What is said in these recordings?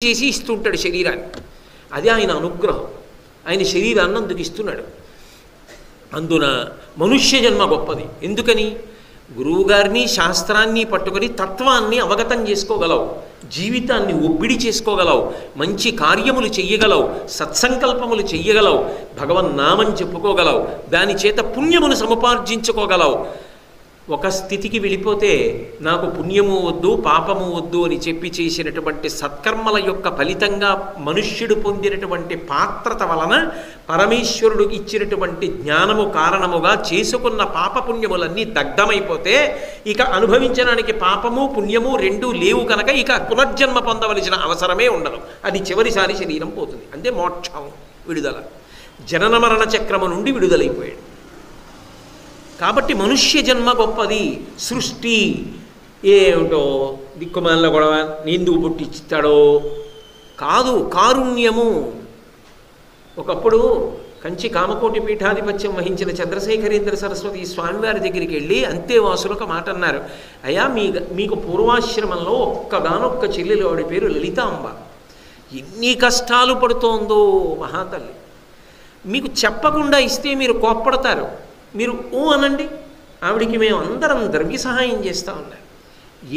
చేసి ఇస్తుంటాడు శరీరాన్ని. అది ఆయన అనుగ్రహం. ఆయన శరీరాన్ని అందుకు ఇస్తున్నాడు. అందున మనుష్య జన్మ గొప్పది. ఎందుకని? గురువుగారిని శాస్త్రాన్ని పట్టుకొని తత్వాన్ని అవగతం చేసుకోగలవు, జీవితాన్ని ఒబ్బిడి చేసుకోగలవు, మంచి కార్యములు చెయ్యగలవు, సత్సంకల్పములు చెయ్యగలవు, భగవన్నామం చెప్పుకోగలవు, దాని చేత పుణ్యమును సముపార్జించుకోగలవు. ఒక స్థితికి వెళ్ళిపోతే నాకు పుణ్యము వద్దు పాపము వద్దు అని చెప్పి చేసినటువంటి సత్కర్మల యొక్క ఫలితంగా మనుష్యుడు పొందినటువంటి పాత్రత వలన పరమేశ్వరుడు ఇచ్చినటువంటి జ్ఞానము కారణముగా చేసుకున్న పాపపుణ్యములన్నీ దగ్ధమైపోతే ఇక అనుభవించడానికి పాపము పుణ్యము రెండూ లేవు కనుక ఇక పునర్జన్మ పొందవలసిన అవసరమే ఉండదు. అది చివరిసారి శరీరం పోతుంది. అంటే మోక్షం, విడుదల, జనన మరణ చక్రము నుండి విడుదలైపోయాడు. కాబట్టి మనుష్య జన్మ గొప్పది. సృష్టి ఏమిటో దిక్కుమాల గొడవ, నీందుకు పుట్టిస్తాడో కాదు, కారుణ్యము. ఒకప్పుడు కంచి కామకోటి పీఠాధిపత్యం వహించిన చంద్రశేఖరేంద్ర సరస్వతి స్వామివారి దగ్గరికి వెళ్ళి అంతేవాసులు ఒక మాట అన్నారు. అయ్యా, మీకు పూర్వాశ్రమంలో ఒక్కగానొక్క చెల్లెలు, ఆవిడ పేరు లలితాంబ, ఎన్ని కష్టాలు పడుతోందో మహాతల్లి. మీకు చెప్పకుండా ఇస్తే మీరు కోప్పడతారు, మీరు ఓ అనండి, ఆవిడికి మేము అందరం ద్రవ్య సహాయం చేస్తూ ఉన్నారు.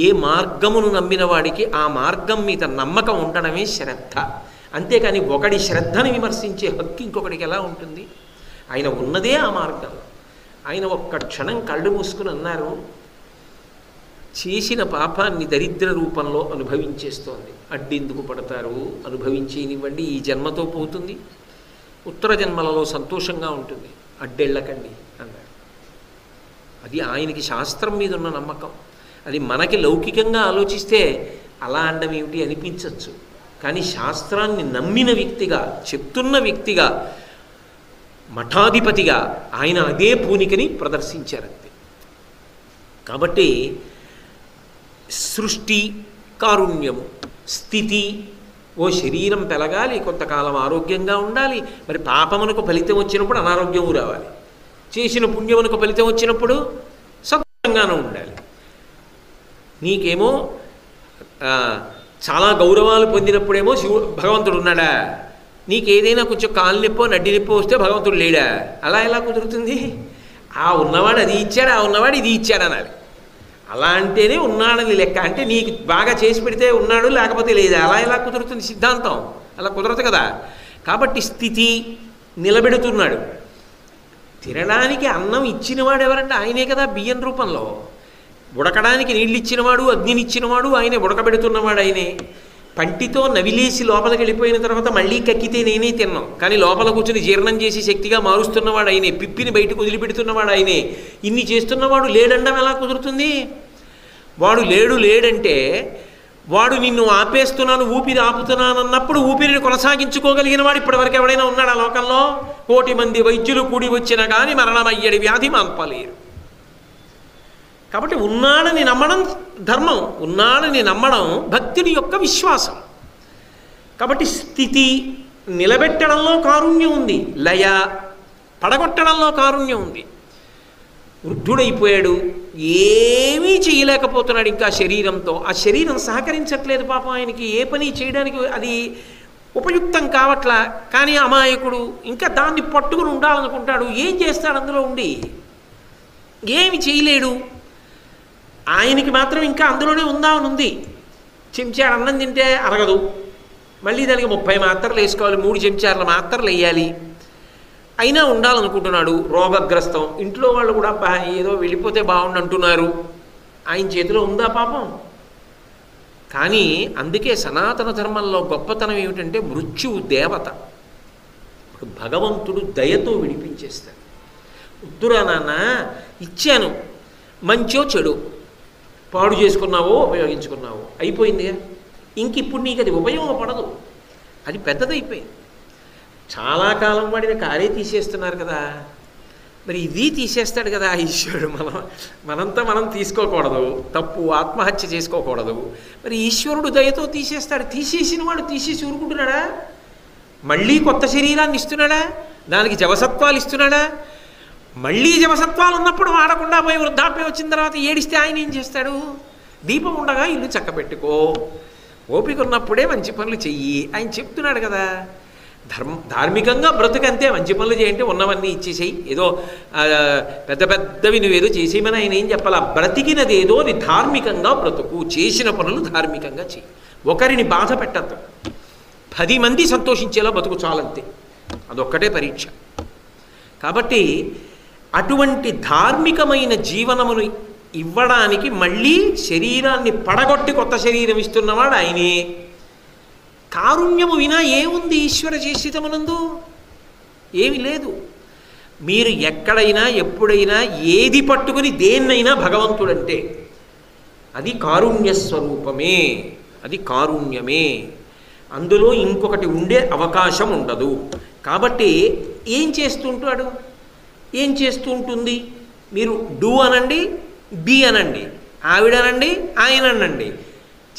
ఏ మార్గమును నమ్మిన వాడికి ఆ మార్గం మీద నమ్మకం ఉండడమే శ్రద్ధ. అంతేకాని ఒకడి శ్రద్ధని విమర్శించే హక్కు ఇంకొకడికి ఎలా ఉంటుంది? ఆయన ఉన్నదే ఆ మార్గం. ఆయన ఒక్క క్షణం కళ్ళు మూసుకుని అన్నారు, చేసిన పాపాన్ని దరిద్ర రూపంలో అనుభవించేస్తోంది, అడ్డెందుకు పడతారు, అనుభవించేనివ్వండి, ఈ జన్మతో పోతుంది, ఉత్తర జన్మలలో సంతోషంగా ఉంటుంది, అడ్డెళ్ళకండి అన్నాడు. అది ఆయనకి శాస్త్రం మీద ఉన్న నమ్మకం. అది మనకి లౌకికంగా ఆలోచిస్తే అలా అనడం ఏమిటి అనిపించవచ్చు. కానీ శాస్త్రాన్ని నమ్మిన వ్యక్తిగా, చెప్తున్న వ్యక్తిగా, మఠాధిపతిగా ఆయన అదే పూనికని ప్రదర్శించారంతే. కాబట్టి సృష్టి, కారుణ్యము, స్థితి, ఓ శరీరం పెరగాలి, కొంతకాలం ఆరోగ్యంగా ఉండాలి, మరి పాపమునకు ఫలితం వచ్చినప్పుడు అనారోగ్యము రావాలి, చేసిన పుణ్యమునకు ఫలితం వచ్చినప్పుడు సంతోషంగానూ ఉండాలి. నీకేమో చాలా గౌరవాలు పొందినప్పుడేమో భగవంతుడు ఉన్నాడా, నీకేదైనా కొంచెం కాలు నొప్పో నడ్డి నొప్పో వస్తే భగవంతుడు లేడా? అలా ఎలా కుదురుతుంది? ఆ ఉన్నవాడు అది ఇచ్చాడు, ఆ ఉన్నవాడు ఇది ఇచ్చాడు అనాలి. అలా అంటేనే ఉన్నాడని లెక్క. అంటే నీకు బాగా చేసి పెడితే ఉన్నాడు, లేకపోతే లేదా. అలా ఎలా కుదురుతుంది సిద్ధాంతం? అలా కుదరదు కదా. కాబట్టి స్థితి నిలబెడుతున్నాడు. తినడానికి అన్నం ఇచ్చినవాడు ఎవరంటే ఆయనే కదా, బియ్యం రూపంలో. ఉడకడానికి నీళ్ళు ఇచ్చినవాడు, అగ్నినిచ్చినవాడు ఆయనే, ఉడకబెడుతున్నవాడు ఆయనే. పంటితో నవిలేసి లోపలికి వెళ్ళిపోయిన తర్వాత మళ్ళీ కక్కితే నేనే తిన్నాం, కానీ లోపల కూర్చుని జీర్ణం చేసి శక్తిగా మారుస్తున్నవాడు ఆయనే, పిప్పిని బయటకు వదిలిపెడుతున్నవాడు ఆయనే. ఇన్ని చేస్తున్నవాడు లేడండం ఎలా కుదురుతుంది? వాడు లేడంటే వాడు నిన్ను ఆపేస్తున్నాను, ఊపిరి ఆపుతున్నాను అన్నప్పుడు ఊపిరిని కొనసాగించుకోగలిగిన వాడు ఇప్పటివరకు ఎవడైనా ఉన్నాడు ఆ లోకంలో? 1,000,000 మంది వైద్యులు కూడి వచ్చినా కానీ మరణమయ్యడి వ్యాధి మాన్పలేరు. కాబట్టి ఉన్నాడని నమ్మడం ధర్మం, ఉన్నాడని నమ్మడం భక్తుడి యొక్క విశ్వాసం. కాబట్టి స్థితి నిలబెట్టడంలో కారుణ్యం ఉంది, లయ పడగొట్టడంలో కారుణ్యం ఉంది. వృద్ధుడైపోయాడు, ఏమీ చేయలేకపోతున్నాడు ఇంకా శరీరంతో. ఆ శరీరం సహకరించట్లేదు పాపం ఆయనకి, ఏ పని చేయడానికి అది ఉపయుక్తం కావట్లా. కానీ అమాయకుడు ఇంకా దాన్ని పట్టుకుని ఉండాలనుకుంటాడు. ఏం చేస్తాడు అందులో ఉండి? ఏమి చేయలేడు. ఆయనకి మాత్రం ఇంకా అందులోనే ఉందామని ఉంది. చెంచాడు అన్నం తింటే అరగదు, మళ్ళీ దానికి 30 మాత్రలు వేసుకోవాలి, 3 చెంచాల మాత్రలు వేయాలి. అయినా ఉండాలనుకుంటున్నాడు. రోగగ్రస్తం, ఇంట్లో వాళ్ళు కూడా ఏదో వెళ్ళిపోతే బాగుండు అంటున్నారు. ఆయన చేతిలో ఉందా పాపం? కానీ అందుకే సనాతన ధర్మంలో గొప్పతనం ఏమిటంటే మృత్యువు దేవత. భగవంతుడు దయతో విడిపించేస్తాడు. వద్దురా నాన్న, ఇచ్చాను, మంచో చెడు, పాడు చేసుకున్నావో ఉపయోగించుకున్నావో అయిపోయింది. ఇంక ఇప్పుడు నీకు అది ఉపయోగపడదు, అది పెద్దదైపోయింది. చాలా కాలం వాడిన కారే తీసేస్తున్నారు కదా, మరి ఇది తీసేస్తాడు కదా ఈశ్వరుడు. మనంతా మనం తీసుకోకూడదు, తప్పు, ఆత్మహత్య చేసుకోకూడదు. మరి ఈశ్వరుడు దయతో తీసేస్తాడు. తీసేసిన వాడు తీసేసి ఊరుకుంటున్నాడా? మళ్ళీ కొత్త శరీరాన్ని ఇస్తున్నాడా? దానికి జవసత్వాలు ఇస్తున్నాడా? మళ్ళీ జవసత్వాలు ఉన్నప్పుడు వాడకుండా పోయి వృద్ధాప్యం వచ్చిన తర్వాత ఏడిస్తే ఆయన ఏం చేస్తాడు? దీపం ఉండగా ఇల్లు చక్కబెట్టుకో, ఓపిక ఉన్నప్పుడే మంచి పనులు చెయ్యి ఆయన చెప్తున్నాడు కదా. ధార్మికంగా బ్రతుకంతే, మంచి పనులు చేయంటే ఉన్నవన్నీ ఇచ్చేసేయి, ఏదో పెద్ద పెద్దవి నువ్వేదో చేసేయమని ఆయన ఏం చెప్పాలా. బ్రతికినది ఏదో అది ధార్మికంగా బ్రతుకు, చేసిన పనులు ధార్మికంగా చెయ్యి, ఒకరిని బాధ పెట్టద్దు, 10 మంది సంతోషించేలా బతుకు చాలంతే, అదొక్కటే పరీక్ష. కాబట్టి అటువంటి ధార్మికమైన జీవనమును ఇవ్వడానికి మళ్ళీ శరీరాన్ని పడగొట్టి కొత్త శరీరం ఇస్తున్నవాడు ఆయనే. కారుణ్యము వినా ఏముంది ఈశ్వర చేసితమునందు? ఏమి లేదు. మీరు ఎక్కడైనా ఎప్పుడైనా ఏది పట్టుకుని దేన్నైనా భగవంతుడంటే అది కారుణ్య స్వరూపమే, అది కారుణ్యమే, అందులో ఇంకొకటి ఉండే అవకాశం ఉండదు. కాబట్టి ఏం చేస్తుంటాడు, ఏం చేస్తూ ఉంటుంది? మీరు డూ అనండి, బి అనండి, ఆవిడనండి, ఆయన అనండి,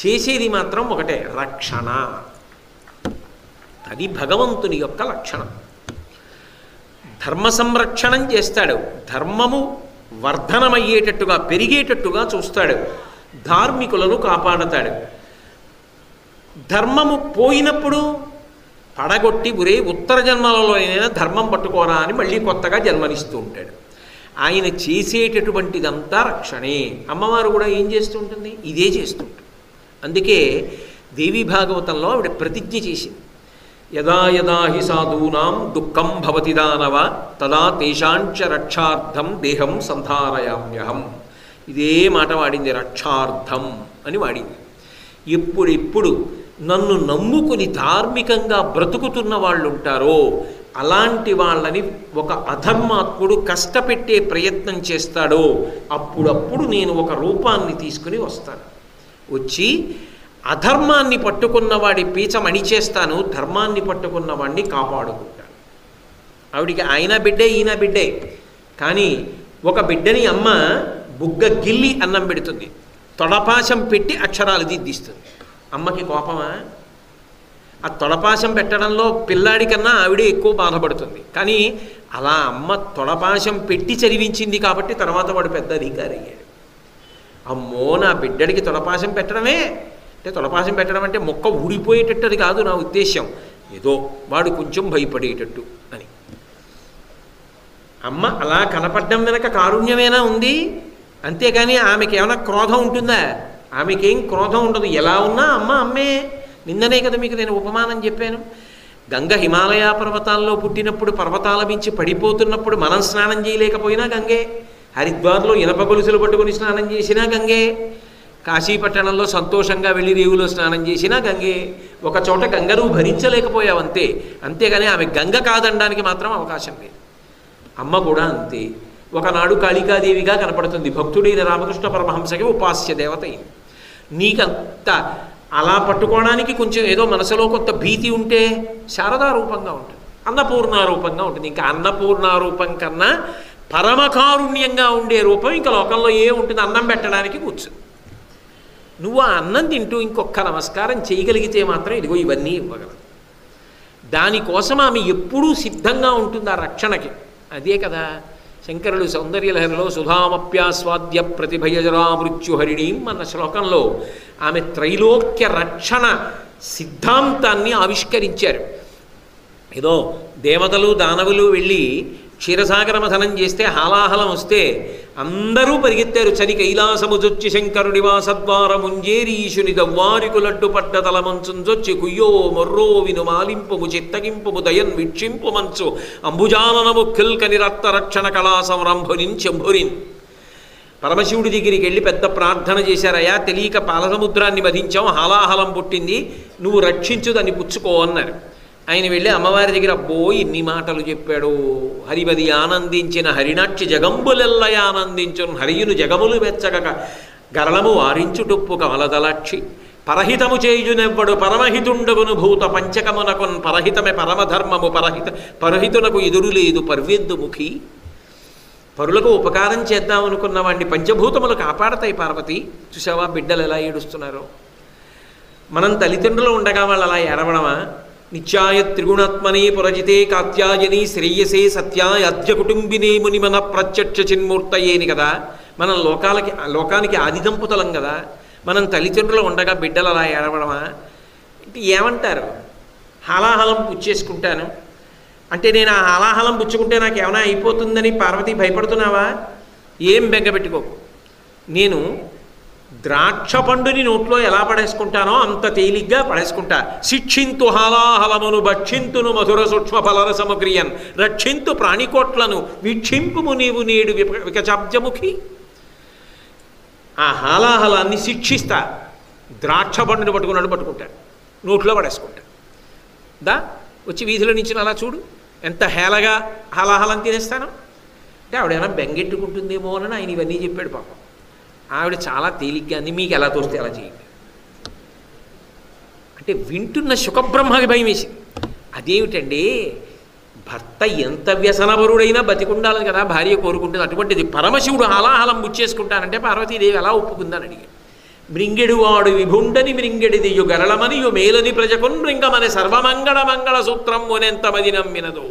చేసేది మాత్రం ఒకటే, రక్షణ. అది భగవంతుని యొక్క లక్షణం. ధర్మ సంరక్షణం చేస్తాడు, ధర్మము వర్ధనమయ్యేటట్టుగా పెరిగేటట్టుగా చూస్తాడు, ధార్మికులను కాపాడతాడు. ధర్మము పోయినప్పుడు పడగొట్టి ఒరే ఉత్తర జన్మలలో అయినా ధర్మం పట్టుకోరా అని మళ్ళీ కొత్తగా జన్మనిస్తూ ఉంటాడు. ఆయన చేసేటటువంటిదంతా రక్షణే. అమ్మవారు కూడా ఏం చేస్తూ ఉంటుంది? ఇదే చేస్తుంటుంది. అందుకే దేవీ భాగవతంలో ఆవిడ ప్రతిజ్ఞ చేసింది, యదా యదా హి సాధూనాం దుఃఖం భవతి దానవ తదా తేషాంచ రక్షార్థం దేహం సంధారయామ్యహం. ఇదే మాట వాడింది, రక్షార్థం అని వాడింది. ఎప్పుడెప్పుడు నన్ను నమ్ముకుని ధార్మికంగా బ్రతుకుతున్న వాళ్ళు ఉంటారో అలాంటి వాళ్ళని ఒక అధర్మాత్ముడు కష్టపెట్టే ప్రయత్నం చేస్తాడో అప్పుడప్పుడు నేను ఒక రూపాన్ని తీసుకుని వస్తాను, వచ్చి అధర్మాన్ని పట్టుకున్నవాడి పీచం అణిచేస్తాను, ధర్మాన్ని పట్టుకున్నవాడిని కాపాడుకుంటాను. ఆవిడికి ఆయన బిడ్డే ఈయన బిడ్డే, కానీ ఒక బిడ్డని అమ్మ బుగ్గ గిల్లి అన్నం పెడుతుంది, తొడపాశం పెట్టి అక్షరాలు దిద్దిస్తుంది. అమ్మకి కోపమా? ఆ తొడపాశం పెట్టడంలో పిల్లాడి కన్నా ఆవిడే ఎక్కువ బాధపడుతుంది. కానీ అలా అమ్మ తొడపాశం పెట్టి చదివించింది కాబట్టి తర్వాత వాడు పెద్ద అధికారి అయ్యాడు. అమ్మో నా బిడ్డడికి తొడపాశం పెట్టడమే అంటే, తొడపాశం పెట్టడం అంటే మొక్క ఊడిపోయేటట్టు కాదు నా ఉద్దేశ్యం, ఏదో వాడు కొంచెం భయపడేటట్టు అని. అమ్మ అలా కనపడడం వెనక కారుణ్యమేనా ఉంది? అంతేగాని ఆమెకి ఏమైనా క్రోధం ఉంటుందా? ఆమెకేం క్రోధం ఉండదు. ఎలా ఉన్నా అమ్మ అమ్మే. నిన్ననే కదా మీకు నేను ఉపమానం చెప్పాను, గంగ హిమాలయ పర్వతాల్లో పుట్టినప్పుడు పర్వతాల మించి పడిపోతున్నప్పుడు మనం స్నానం చేయలేకపోయినా గంగే, హరిద్వార్లో ఇనప గొలుసులు పట్టుకుని స్నానం చేసినా గంగే, కాశీపట్టణంలో సంతోషంగా వెళ్ళి రేవులో స్నానం చేసినా గంగే. ఒక చోట గంగను భరించలేకపోయావంతే, అంతేగాని ఆమె గంగ కాదనడానికి మాత్రం అవకాశం లేదు. అమ్మ కూడా అంతే. ఒకనాడు కాళికాదేవిగా కనపడుతుంది, భక్తుడైన రామకృష్ణ పరమహంసకి ఉపాస్య దేవత అయింది. నీకంత అలా పట్టుకోవడానికి కొంచెం ఏదో మనసులో కొంత భీతి ఉంటే శారదా రూపంగా ఉంటుంది, అన్నపూర్ణారూపంగా ఉంటుంది. ఇంకా అన్నపూర్ణారూపం కన్నా పరమకారుణ్యంగా ఉండే రూపం ఇంకా లోకంలో ఉంటుంది? అన్నం పెట్టడానికి కూర్చుంది. నువ్వు ఆ అన్నం తింటూ ఇంకొక నమస్కారం చేయగలిగితే మాత్రం ఇదిగో ఇవన్నీ ఇవ్వగలదు. దానికోసం ఆమె ఎప్పుడూ సిద్ధంగా ఉంటుంది ఆ రక్షణకి. అదే కదా శంకరులు సౌందర్యలహరిలో సుధామప్యాస్వాద్య ప్రతిభయజరా మృత్యుహరిణీం అన్న శ్లోకంలో ఆమె త్రైలోక్య రక్షణ సిద్ధాంతాన్ని ఆవిష్కరించారు. ఏదో దేవతలు దానవులు వెళ్ళి క్షీరసాగర మథనం చేస్తే హాలాహలం వస్తే అందరూ పరిగెత్తారు, చని కైలాసముజొచ్చి శంకరుడి వాసద్వారముంజేరి ఈశుని దవ్వారికులడ్డు పడ్డ తలమంచుంజొచ్చి కుయ్యో మొర్రో విను మాలింపుము చిత్తగింపుము దయన్ వీక్షింపు మంచు అంబుజాననము కిల్కని రక్త రక్షణ కళా సంరంభునిన్ చెంభురిన్. పరమశివుడి దగ్గరికి వెళ్ళి పెద్ద ప్రార్థన చేశారయ్యా, తెలియక పాలసముద్రాన్ని వధించాం, హాలాహలం పుట్టింది, నువ్వు రక్షించు, దాన్ని పుచ్చుకో అన్నారు. ఆయన వెళ్ళి అమ్మవారి దగ్గర అబ్బో ఇన్ని మాటలు చెప్పాడు. హరివది ఆనందించిన హరినాక్షి జగంబులెల్లయ ఆనందించును హరియును జగములు వెచ్చగక గరళము వారించుటొప్పు కమలదలాక్షి పరహితము చేయునెవ్వడు పరమహితుండగును భూత పంచకమునకున్ పరహితమే పరమధర్మము పరహితునకు ఎదురు లేదు పర్వేందుముఖి. పరులకు ఉపకారం చేద్దామనుకున్న వాడిని పంచభూతములు కాపాడతాయి పార్వతి. చూసావా బిడ్డలు ఎలా ఏడుస్తున్నారో? మనం తల్లిదండ్రులు ఉండగా వాళ్ళు అలా ఏడవడమా? నిత్యాయ త్రిగుణాత్మనే పురజితే కాత్యాయని శ్రేయసే సత్యాయ అద్య కుటుంబినే మునిమన ప్రత్యక్ష చిన్మూర్తయేని కదా. మనం లోకానికి ఆది దంపతులం కదా. మనం తల్లిదండ్రులు ఉండగా బిడ్డలు అలా ఏడవడమా అంటే ఏమంటారు? హాలాహలం పుచ్చేసుకుంటాను అంటే నేను ఆ హాలాహలం పుచ్చుకుంటే నాకు ఏమైనా అయిపోతుందని పార్వతి భయపడుతున్నావా? ఏం బెంగపెట్టుకోకు. నేను ద్రాక్ష పండుని నోట్లో ఎలా పడేసుకుంటానో అంత తేలిగ్గా పడేసుకుంటా. శిక్షింతు హాలాహలమును భక్షింతును మధుర సూక్ష్మ ఫలరసముగ్రియన్ రక్షింతు ప్రాణికోట్లను వీక్షింపుము నీవు నేడు వికచాబ్జముఖి. ఆ హాలాహలాన్ని శిక్షిస్తా. ద్రాక్ష పండుని పట్టుకున్నాడు పట్టుకుంటాడు, నోట్లో పడేసుకుంటా. దా వచ్చి వీధిలో నుంచి అలా చూడు ఎంత హేళగా హాలాహలం తినేస్తాను అంటే ఆవిడేమైనా బెంగెట్టుకుంటుందేమో అని ఆయన ఇవన్నీ చెప్పాడు. పాపం ఆవిడ చాలా తేలిగ్గా అంది, మీకు ఎలా తోస్తే అలా చేయండి అంటే వింటున్న శుకబ్రహ్మకి భయం వేసింది. అదేమిటండి, భర్త ఎంత వ్యసనపరుడైనా బతికుండాలి కదా, భార్య కోరుకుంటుంది. అటువంటిది పరమశివుడు హాలాహలం ముచ్చేసుకుంటానంటే పార్వతీదేవి ఎలా ఒప్పుకుందని అడిగాడు. మృంగెడువాడు విభుండని మృంగెడిదియు గరళమనియు మేలని ప్రజకున్ మృంగమని సర్వమంగళ మంగళ సూత్రం మొనెంతమది నమ్మినదు.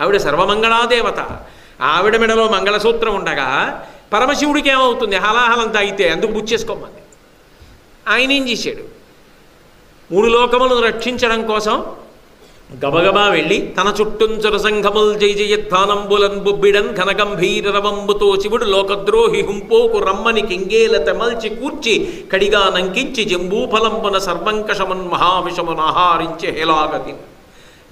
ఆవిడ సర్వమంగళాదేవత, ఆవిడ మెడలో మంగళసూత్రం ఉండగా పరమశివుడికి ఏమవుతుంది? హాలాహలం తాగితే అందుకు బుచ్చేసుకోమంది. ఆయన ఏం చేశాడు? 3 లోకములను రక్షించడం కోసం గబగబా వెళ్ళి తన చుట్టూంచర సంఘముల్ జయ జయధ్వానంబులన్ బొబ్బిడన్ ఘనగంభీర రవంబుతో శివుడు లోకద్రోహి హుంపోకు రమ్మని కింగేల తెమల్చి కూర్చి కడిగా నంకించి జంబూఫలంబున సర్వంకషమున్ మహావిషమును ఆహారించే హేలాగతి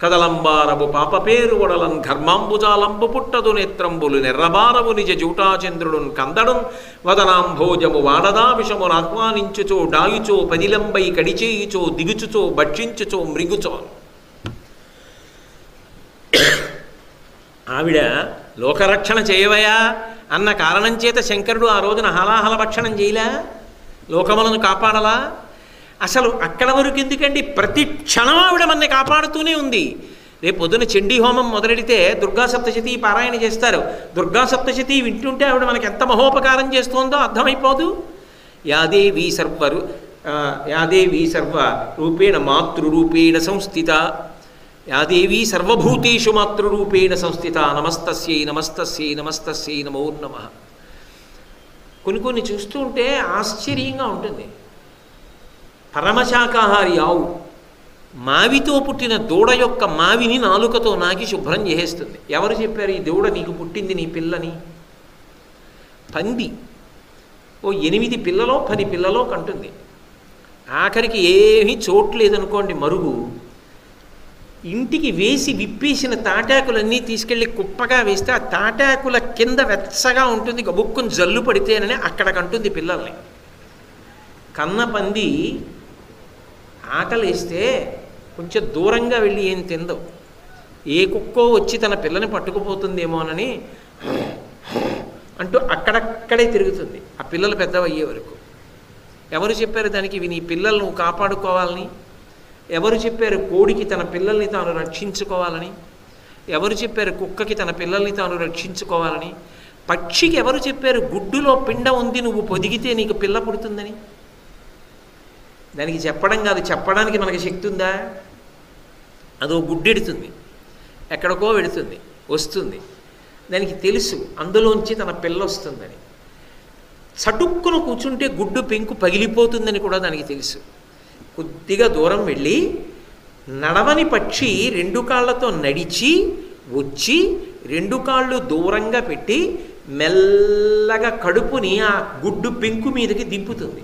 కదలంబారవు పాప పేరు ఒడలన్ ఘర్మాంబుజాలంబు పుట్టదు నేత్రంబులు నెర్రబారవు నిజ జూటాచంద్రుడున్ కందడున్ వదనాంభోజము వాడదా విషమును ఆహ్వానించుచో డాయుచో పదిలంబై కడిచేయుచో దిగుచుచో భక్షించుచో మృగుచో. ఆవిడ లోకరక్షణ చేయవయా అన్న కారణం చేత శంకరుడు ఆ రోజున హాలాహల భక్షణం చేయలే, లోకములను కాపాడలా. అసలు అక్కడ వరకు ఎందుకండి? ప్రతి క్షణం ఆవిడ మనని కాపాడుతూనే ఉంది. రేపు పొద్దున చండీ హోమం మొదలెడితే దుర్గా సప్తశతి పారాయణ చేస్తారు. దుర్గా సప్తశతి వింటుంటే ఆవిడ మనకి ఎంత మహోపకారం చేస్తోందో అర్థమైపోదు. యాదేవీ సర్వ రూపేణ మాతృరూపేణ సంస్థిత, యాదేవీ సర్వభూతేషు మాతృరూపేణ సంస్థిత. నమస్తస్యై నమస్తస్యై నమస్తస్యై నమో నమః. కొన్ని చూస్తూ ఉంటే ఆశ్చర్యంగా ఉంటుంది. పరమశాకాహారి ఆవు మావితో పుట్టిన దూడ యొక్క మావిని నాలుకతో నాకి శుభ్రం చేసేస్తుంది. ఎవరు చెప్పారు ఈ దూడ నీకు పుట్టింది నీ పిల్లని? పంది 8 పిల్లలో 10 పిల్లలో కంటుంది. ఆఖరికి ఏమీ చోట్లేదనుకోండి మరుగు, ఇంటికి వేసి విప్పేసిన తాటాకులన్నీ తీసుకెళ్ళి కుప్పగా వేస్తే ఆ తాటాకుల కింద వెచ్చగా ఉంటుంది, గబుక్కుని జల్లు పడితేనని అక్కడ కంటుంది పిల్లల్ని. కన్న పంది ఆకలేస్తే కొంచెం దూరంగా వెళ్ళి ఏం తిందో, ఏ కుక్కో వచ్చి తన పిల్లని పట్టుకుపోతుందేమోనని అంటూ అక్కడక్కడే తిరుగుతుంది ఆ పిల్లలు పెద్దవయ్యే వరకు. ఎవరు చెప్పారు దానికి నీ పిల్లలు నువ్వు కాపాడుకోవాలని? ఎవరు చెప్పారు కోడికి తన పిల్లల్ని తాను రక్షించుకోవాలని? ఎవరు చెప్పారు కుక్కకి తన పిల్లల్ని తాను రక్షించుకోవాలని? పక్షికి ఎవరు చెప్పారు గుడ్డులో పిండ ఉంది నువ్వు పొదిగితే నీకు పిల్ల పుడుతుందని? దానికి చెప్పడం కాదు, చెప్పడానికి మనకి శక్తి ఉందా? అదో గుడ్డెడుతుంది, ఎక్కడికో వెడుతుంది, వస్తుంది, దానికి తెలుసు అందులోంచి తన పిల్ల వస్తుందని. చటుక్కున కూర్చుంటే గుడ్డు పెంకు పగిలిపోతుందని కూడా దానికి తెలుసు. కొద్దిగా దూరం వెళ్ళి నడవని పక్షి 2 కాళ్ళతో నడిచి వచ్చి 2 కాళ్ళు దూరంగా పెట్టి మెల్లగా కడుపుని ఆ గుడ్డు పెంకు మీదకి దింపుతుంది.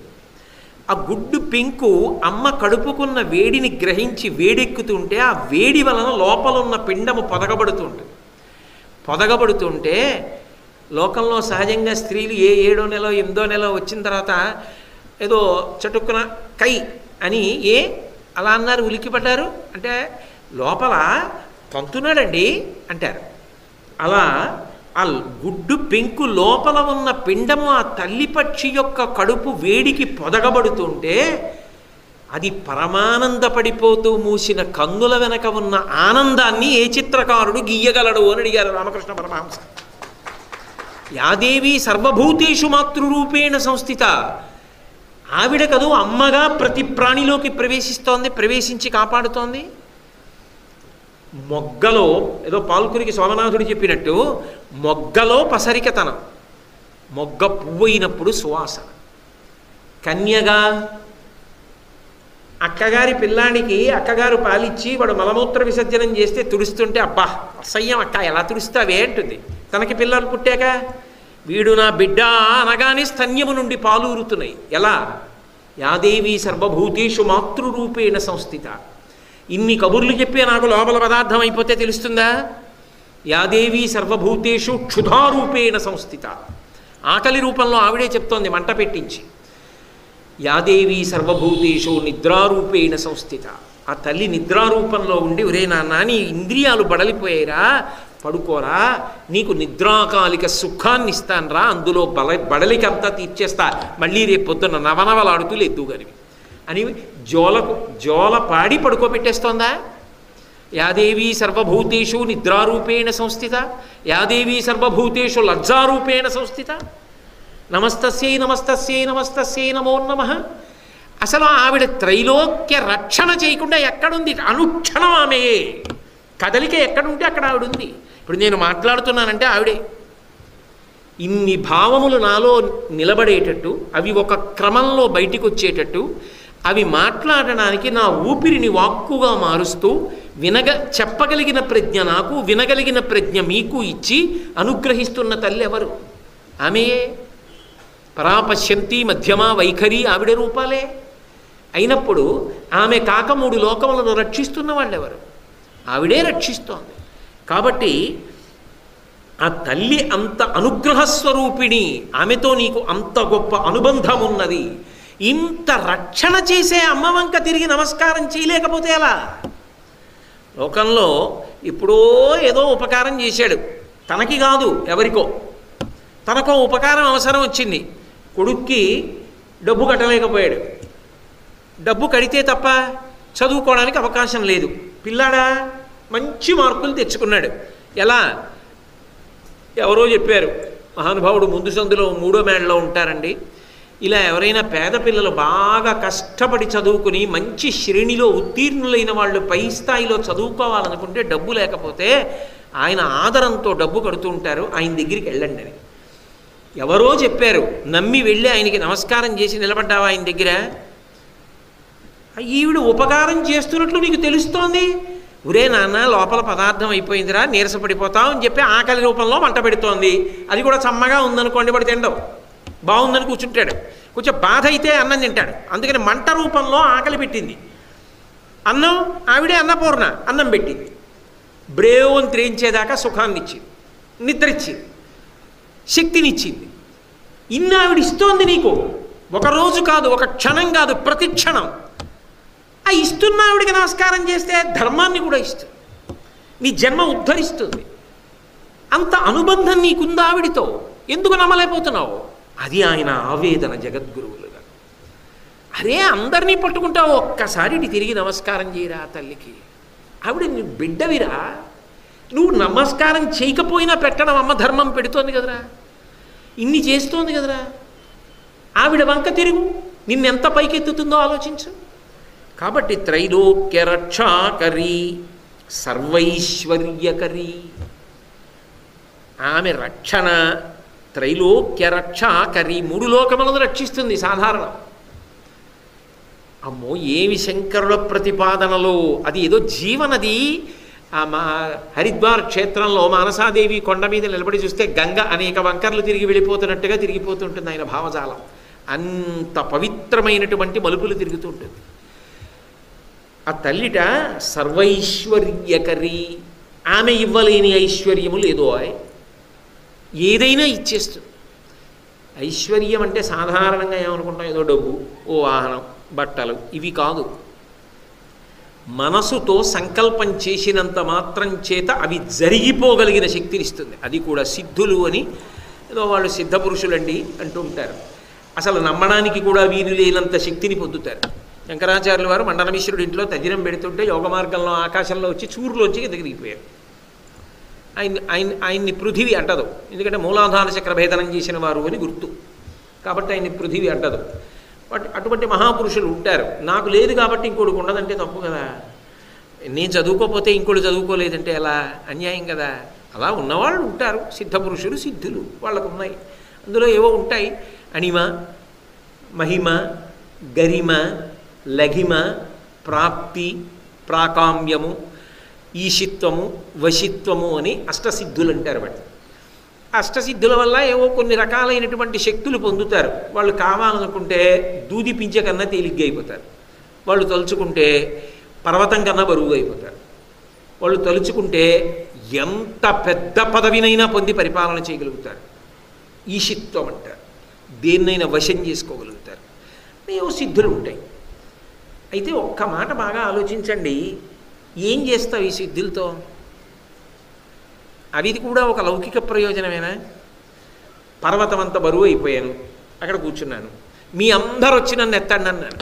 ఆ గుడ్డు పెంకు అమ్మ కడుపుకున్న వేడిని గ్రహించి వేడెక్కుతుంటే ఆ వేడి వలన లోపల ఉన్న పిండము పొదగబడుతుంటే లోకంలో సహజంగా స్త్రీలు 7వ నెల 8వ నెల వచ్చిన తర్వాత ఏదో చటుక్కున కై అని అలా అన్నారు, ఉలిక్కిపడ్డారు అంటే లోపల తంతున్నాడండి అంటారు. అలా ఆ గుడ్డు పెంకు లోపల ఉన్న పిండము ఆ తల్లి పక్షి యొక్క కడుపు వేడికి పొదగబడుతుంటే అది పరమానందపడిపోతూ మూసిన కన్నుల వెనక ఉన్న ఆనందాన్ని ఏ చిత్రకారుడు గీయగలడు అని అడిగారు రామకృష్ణ పరమహంస. యాదేవి సర్వభూతేషు మాతృరూపేణ సంస్థిత. ఆవిడ కదూ అమ్మగా ప్రతి ప్రాణిలోకి ప్రవేశించి కాపాడుతోంది. మొగ్గలో ఏదో పాల్కురికి సోమనాథుడు చెప్పినట్టు మొగ్గలో పసరికతనం, మొగ్గ పువ్వు అయినప్పుడు సువాసన, కన్యగా అక్కగారి పిల్లాడికి అక్కగారు పాలిచ్చి వాడు మలమూత్ర విసర్జనం చేస్తే తుడుస్తుంటే అబ్బా అసహ్యం అక్క ఎలా తుడుస్తావే అంటుంది. తనకి పిల్లలు పుట్టాక వీడు నా బిడ్డ అనగానే స్తన్యము నుండి పాలు ఊరుతున్నాయి. ఎలా? యాదేవి సర్వభూతేషు మాతృరూపేణ సంస్థిత. ఇన్ని కబుర్లు చెప్పే నాకు లోపల పదార్థం అయిపోతే తెలుస్తుందా? యాదేవి సర్వభూతేషు క్షుధారూపేణ సంస్థిత. ఆకలి రూపంలో ఆవిడే చెప్తోంది మంట పెట్టించి. యాదేవి సర్వభూతేషు నిద్రారూపేణ సంస్థిత. ఆ తల్లి నిద్రారూపంలో ఉండి ఒరే నాన్న నీ ఇంద్రియాలు బడలిపోయారా, పడుకోరా, నీకు నిద్రాకాలిక సుఖాన్ని ఇస్తానరా, అందులో బడలికంతా తీర్చేస్తా, మళ్ళీ రేపు పొద్దున్న నవనవలాడుతూ ఎద్దుగనివి అని జోల పాడి పడుకోబెట్టేస్తోందా? యాదేవి సర్వభూతేషు నిద్రారూపేణ సంస్థిత, యాదేవి సర్వభూతేషు లజ్జారూపేణ సంస్థిత. నమస్తస్యై నమస్తస్యై నమస్తస్యై నమో నమః. అసలు ఆవిడ త్రైలోక్య రక్షణ చేయకుండా ఎక్కడుంది? అనుక్షణం ఆమెయే. కదలిక ఎక్కడుంటే అక్కడ ఆవిడ ఉంది. ఇప్పుడు నేను మాట్లాడుతున్నానంటే ఆవిడే. ఇన్ని భావములు నాలో నిలబడేటట్టు, అవి ఒక క్రమంలో బయటికి వచ్చేటట్టు, అవి మాట్లాడడానికి నా ఊపిరిని వాక్కుగా మారుస్తూ చెప్పగలిగిన ప్రజ్ఞ నాకు, వినగలిగిన ప్రజ్ఞ మీకు ఇచ్చి అనుగ్రహిస్తున్న తల్లి ఎవరు? ఆమెయే. పరాపశ్యంతి మధ్యమా వైఖరి ఆవిడ రూపాలే అయినప్పుడు ఆమె కాక 3 లోకములను రక్షిస్తున్న వాళ్ళెవరు? ఆవిడే రక్షిస్తోంది. కాబట్టి ఆ తల్లి అంత అనుగ్రహస్వరూపిణి, ఆమెతో నీకు అంత గొప్ప అనుబంధం ఉన్నది. ఇంత రక్షణ చేసే అమ్మ వంక తిరిగి నమస్కారం చేయలేకపోతే ఎలా? లోకంలో ఇప్పుడో ఏదో ఉపకారం చేశాడు, తనకి కాదు ఎవరికో. తనకో ఉపకారం అవసరం వచ్చింది, కొడుక్కి డబ్బు కట్టలేకపోయాడు. డబ్బు కడితే తప్ప చదువుకోవడానికి అవకాశం లేదు. పిల్లాడా మంచి మార్కులు తెచ్చుకున్నాడు. ఎలా? ఎవరో చెప్పారు, మహానుభావుడు ముందు సందులో 3వ మేడలో ఉంటారండి, ఇలా ఎవరైనా పేద పిల్లలు బాగా కష్టపడి చదువుకుని మంచి శ్రేణిలో ఉత్తీర్ణులైన వాళ్ళు పై స్థాయిలో చదువుకోవాలనుకుంటే డబ్బు లేకపోతే ఆయన ఆదరంతో డబ్బు కడుతూ ఉంటారు, ఆయన దగ్గరికి వెళ్ళండి అని ఎవరో చెప్పారు. నమ్మి వెళ్ళి ఆయనకి నమస్కారం చేసి నిలబడ్డావా ఆయన దగ్గర? ఈవిడ ఉపకారం చేస్తున్నట్లు నీకు తెలుస్తోంది. ఒరే నాన్న లోపల పదార్థం అయిపోయిందిరా, నీరసపడిపోతావు అని చెప్పి ఆకలి రూపంలో మంట పెడుతోంది. అది కూడా చమ్మగా ఉందనుకోండి, వాడు తిండవు, బాగుందని కూర్చుంటాడు. కొంచెం బాధ అయితే అన్నం తింటాడు. అందుకని మంట రూపంలో ఆకలి పెట్టింది. అన్నం ఆవిడే అన్నపూర్ణ, అన్నం పెట్టింది. బ్రేవ్ అని త్రేయించేదాకా సుఖాన్ని ఇచ్చింది, నిద్రిచ్చింది, శక్తినిచ్చింది. ఇన్ని ఆవిడ ఇస్తోంది నీకు. ఒకరోజు కాదు, ఒక క్షణం కాదు, ప్రతి క్షణం. ఆ ఇస్తున్న ఆవిడికి నమస్కారం చేస్తే ధర్మాన్ని కూడా ఇస్తుంది, నీ జన్మ ఉద్ధరిస్తుంది. అంత అనుబంధం నీకుందా ఆవిడితో? ఎందుకు నమ్మలేకపోతున్నావు? అది ఆయన ఆవేదన జగద్గురువులుగా. అరే అందరినీ పట్టుకుంటావు, ఒక్కసారి ఇటు తిరిగి నమస్కారం చేయరా తల్లికి. ఆవిడ నీ బిడ్డవిరా, నువ్వు నమస్కారం చేయకపోయినా పెట్టడం అమ్మ ధర్మం పెడుతోంది కదరా, ఇన్ని చేస్తోంది కదరా. ఆవిడ వంక తిరుగు, నిన్నెంత పైకెత్తుతుందో ఆలోచించు. కాబట్టి త్రైలోక్య రక్షాకరి సర్వైశ్వర్యకరి. ఆమె రక్షణ త్రైలోక్య రక్షాకరి, 3 లోకములను రక్షిస్తుంది. సాధారణం. అమ్మో ఏమి శంకరుల ప్రతిపాదనలో, అది ఏదో జీవనది. మా హరిద్వార్ క్షేత్రంలో మానసాదేవి కొండ మీద నిలబడి చూస్తే గంగ అనేక వంకర్లు తిరిగి వెళ్ళిపోతున్నట్టుగా తిరిగిపోతుంటుంది ఆయన భావజాలం. అంత పవిత్రమైనటువంటి మలుపులు తిరుగుతూ ఉంటుంది. ఆ తల్లిట సర్వైశ్వర్యకరి. ఆమె ఇవ్వలేని ఐశ్వర్యము లేదో, ఏదైనా ఇచ్చేస్తుంది. ఐశ్వర్యం అంటే సాధారణంగా ఏమనుకుంటాం, ఏదో డబ్బు, ఓ వాహనం, బట్టలు, ఇవి కాదు. మనసుతో సంకల్పం చేసినంత మాత్రం చేత అవి జరిగిపోగలిగిన శక్తినిస్తుంది. అది కూడా సిద్ధులు అని ఏదో వాళ్ళు సిద్ధపురుషులండి అంటూ ఉంటారు. అసలు నమ్మడానికి కూడా వీలు లేనంత శక్తిని పొందుతారు. శంకరాచార్యుల వారు మండనమిశ్రుడి ఇంట్లో తద్దినం పెడుతుంటే యోగ మార్గంలో ఆకాశంలో వచ్చి చూరులోంచి కిందకి దిగిపోయారు. ఆయన్ని పృథివీ అంటదు, ఎందుకంటే మూలాధార చక్ర భేదనం చేసిన వారు అని గుర్తు. కాబట్టి ఆయన్ని పృథివీ అంటదు. బట్ అటువంటి మహాపురుషులు ఉంటారు. నాకు లేదు కాబట్టి ఇంకోటికి ఉండదంటే తప్పు కదా. నేను చదువుకోకపోతే ఇంకోటి చదువుకోలేదంటే ఎలా? అన్యాయం కదా. అలా ఉన్నవాళ్ళు ఉంటారు, సిద్ధపురుషులు, సిద్ధులు వాళ్ళకు ఉన్నాయి. అందులో ఏవో ఉంటాయి. అణిమ, మహిమ, గరిమ, లఘిమ, ప్రాప్తి, ప్రాకామ్యము, ఈశిత్వము, వశిత్వము అని అష్టసిద్ధులు అంటారు. వాటి అష్టసిద్ధుల వల్ల ఏవో కొన్ని రకాలైనటువంటి శక్తులు పొందుతారు. వాళ్ళు కావాలనుకుంటే దూది పించె కన్నా తేలిగ్గా అయిపోతారు. వాళ్ళు తలుచుకుంటే పర్వతం కన్నా బరువుగా అయిపోతారు. వాళ్ళు తలుచుకుంటే ఎంత పెద్ద పదవినైనా పొంది పరిపాలన చేయగలుగుతారు. ఈశిత్వం అంటారు. దేన్నైనా వశం చేసుకోగలుగుతారు. ఏవో సిద్ధులు ఉంటాయి. అయితే ఒక్క మాట బాగా ఆలోచించండి, ఏం చేస్తావు ఈ సిద్ధులతో? అవి కూడా ఒక లౌకిక ప్రయోజనమేనా? పర్వతం అంత బరువు అయిపోయాను, అక్కడ కూర్చున్నాను, మీ అందరు వచ్చి నన్ను ఎత్తండి అన్నాను,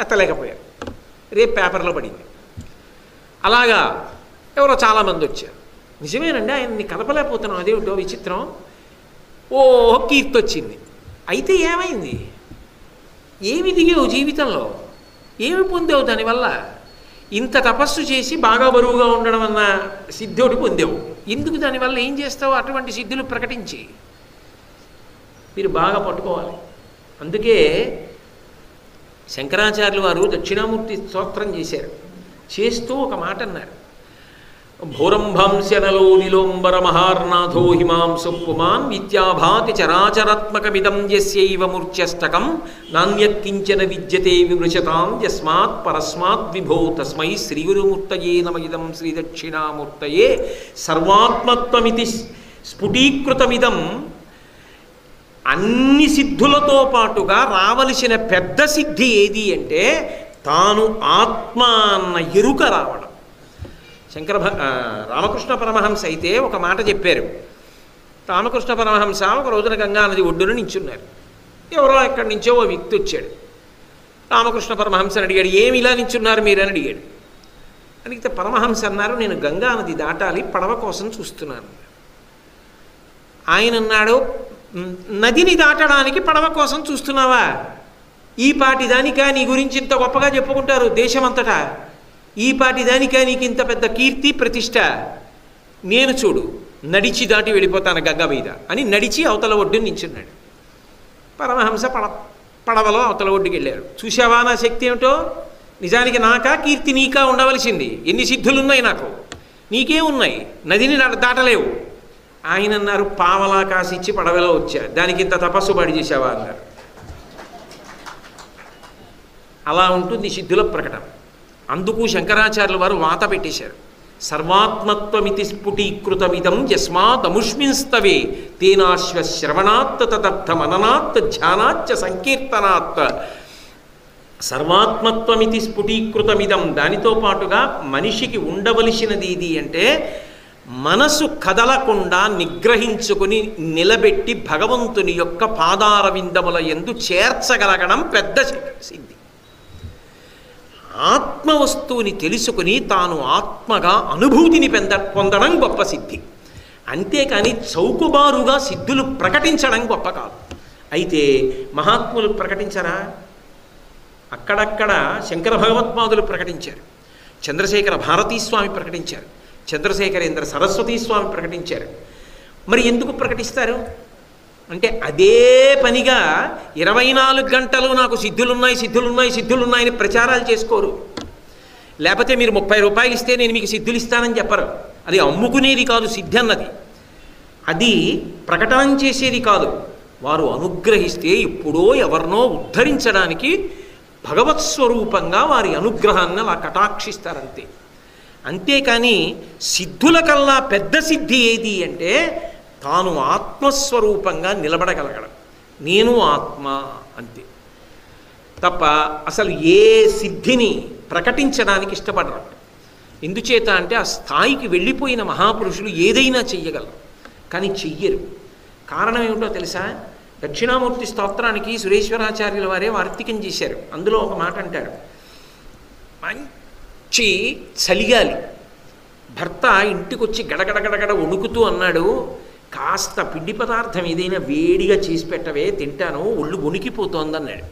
ఎత్తలేకపోయాను, రేపు పేపర్లో పడింది. అలాగా ఎవరో చాలామంది వచ్చారు. నిజమేనండి, ఆయన్ని కలపలేకపోతున్నాం, అదేమిటో విచిత్రం. ఓ కీర్తి వచ్చింది. అయితే ఏమైంది? ఏమి దిగావు జీవితంలో? ఏమి పొందావు దానివల్ల? ఇంత తపస్సు చేసి బాగా బరువుగా ఉండడం అన్న సిద్ధుడు పొందావు. ఎందుకు దానివల్ల ఏం చేస్తావు? అటువంటి సిద్ధులు ప్రకటించి మీరు బాగా పట్టుకోవాలి. అందుకే శంకరాచార్యులు వారు దక్షిణామూర్తి స్తోత్రం చేశారు. చేస్తూ ఒక మాట అన్నారు, భూరంభంశనలో నిలోంబర మహార్నాథో హిమాంసు పుమాన్ విద్యాభాతి చరాచరాత్మకమిదం యస్యైవ మూర్ఛ్యష్టకం నాణ్యక్కించన విద్యతే విమృశతాం యస్మాత్ పరస్మాత్ విభో తస్మై శ్రీగురుమూర్తయే నమ. ఇదం శ్రీ దక్షిణామూర్తయే సర్వాత్మత్వమితి స్ఫుటీకృతమిదం. అన్ని సిద్ధులతో పాటుగా రావలసిన పెద్ద సిద్ధి ఏది అంటే తాను ఆత్మ అన్న ఎరుక రావడం. రామకృష్ణ పరమహంస అయితే ఒక మాట చెప్పారు. రామకృష్ణ పరమహంస ఒక రోజున గంగా నది ఒడ్డున నించున్నారు. ఎవరో ఎక్కడి నుంచో ఓ వ్యక్తి వచ్చాడు. రామకృష్ణ పరమహంసని అడిగాడు, ఏమి ఇలా నించున్నారు మీరని అడిగాడు. అడిగితే పరమహంస అన్నారు, నేను గంగా నది దాటాలి, పడవ కోసం చూస్తున్నాను. ఆయన అన్నాడు, నదిని దాటడానికి పడవ కోసం చూస్తున్నావా? ఈ పాటి దానికా నీ గురించి ఇంత గొప్పగా చెప్పుకుంటారు దేశమంతటా? ఈ పాటి దానికా నీకు ఇంత పెద్ద కీర్తి ప్రతిష్ట? నేను చూడు నడిచి దాటి వెళ్ళిపోతాను గంగ మీద అని నడిచి అవతల ఒడ్డుని నించున్నాడు. పరమహంస పడవలో అవతల ఒడ్డుకి వెళ్ళారు. చూసావా నా శక్తి ఏమిటో? నిజానికి నాకా కీర్తి నీకా ఉండవలసింది. ఎన్ని సిద్ధులున్నాయి నాకు, నీకే ఉన్నాయి, నదిని దాటలేవు. ఆయన అన్నారు, పావలా కాసిచ్చి పడవలో వచ్చా, దానికి ఇంత తపస్సు పడి చేసావా అన్నారు. అలా ఉంటుంది సిద్ధుల ప్రకటన. అందుకు శంకరాచార్యుల వారు వాత పెట్టేశారు. సర్వాత్మత్వమితి స్ఫుటీకృతమిదం యస్మాదముష్మింస్తవే తేనాశ్వ శ్రవణాత్ తదర్థ మననాత్ ధ్యానాచ్చ సంకీర్తనాత్. సర్వాత్మత్వమితి స్ఫుటీకృతమిదం, దానితో పాటుగా మనిషికి ఉండవలసినది ఇది అంటే మనసు కదలకుండా నిగ్రహించుకుని నిలబెట్టి భగవంతుని యొక్క పాదార విందముల యందు చేర్చగలగడం పెద్ద సిద్ధి. ఆత్మ వస్తువుని తెలుసుకుని తాను ఆత్మగా అనుభూతిని పొందడం గొప్ప సిద్ధి. అంతేకాని చౌకబారుగా సిద్ధులు ప్రకటించడం గొప్ప కాదు. అయితే మహాత్ములు ప్రకటించరా? అక్కడక్కడ శంకర భగవత్పాదులు ప్రకటించారు, చంద్రశేఖర భారతీస్వామి ప్రకటించారు, చంద్రశేఖరేంద్ర సరస్వతీ స్వామి ప్రకటించారు. మరి ఎందుకు ప్రకటిస్తారు అంటే అదే పనిగా 24 గంటలు నాకు సిద్ధులున్నాయి సిద్ధులున్నాయి సిద్ధులున్నాయని ప్రచారాలు చేసుకోరు. లేకపోతే మీరు 30 రూపాయలు ఇస్తే నేను మీకు సిద్ధులు ఇస్తానని చెప్పరు. అది అమ్ముకునేది కాదు సిద్ధి అన్నది, అది ప్రకటన చేసేది కాదు. వారు అనుగ్రహిస్తే ఎప్పుడో ఎవరినో ఉద్ధరించడానికి భగవత్ స్వరూపంగా వారి అనుగ్రహాన్ని అలా కటాక్షిస్తారంతే. అంతేకాని సిద్ధుల కల్లా పెద్ద సిద్ధి ఏది అంటే తాను ఆత్మస్వరూపంగా నిలబడగలగడం, నేను ఆత్మ అంతే తప్ప అసలు ఏ సిద్ధిని ప్రకటించడానికి ఇష్టపడరు. ఎందుచేత అంటే ఆ స్థాయికి వెళ్ళిపోయిన మహాపురుషులు ఏదైనా చెయ్యగలరు, కానీ చెయ్యరు. కారణం ఏమిటో తెలుసా? దక్షిణామూర్తి స్తోత్రానికి సురేశ్వరాచార్యుల వారే వార్తికం చేశారు. అందులో ఒక మాట అంటారు, మంచి చలిగాలి, భర్త ఇంటికొచ్చి గడగడగడగడ వణుకుతూ అన్నాడు, కాస్త పిండి పదార్థం ఏదైనా వేడిగా చేసి పెట్టవే, తింటాను, ఒళ్ళు వణికిపోతోంది అన్నాడు.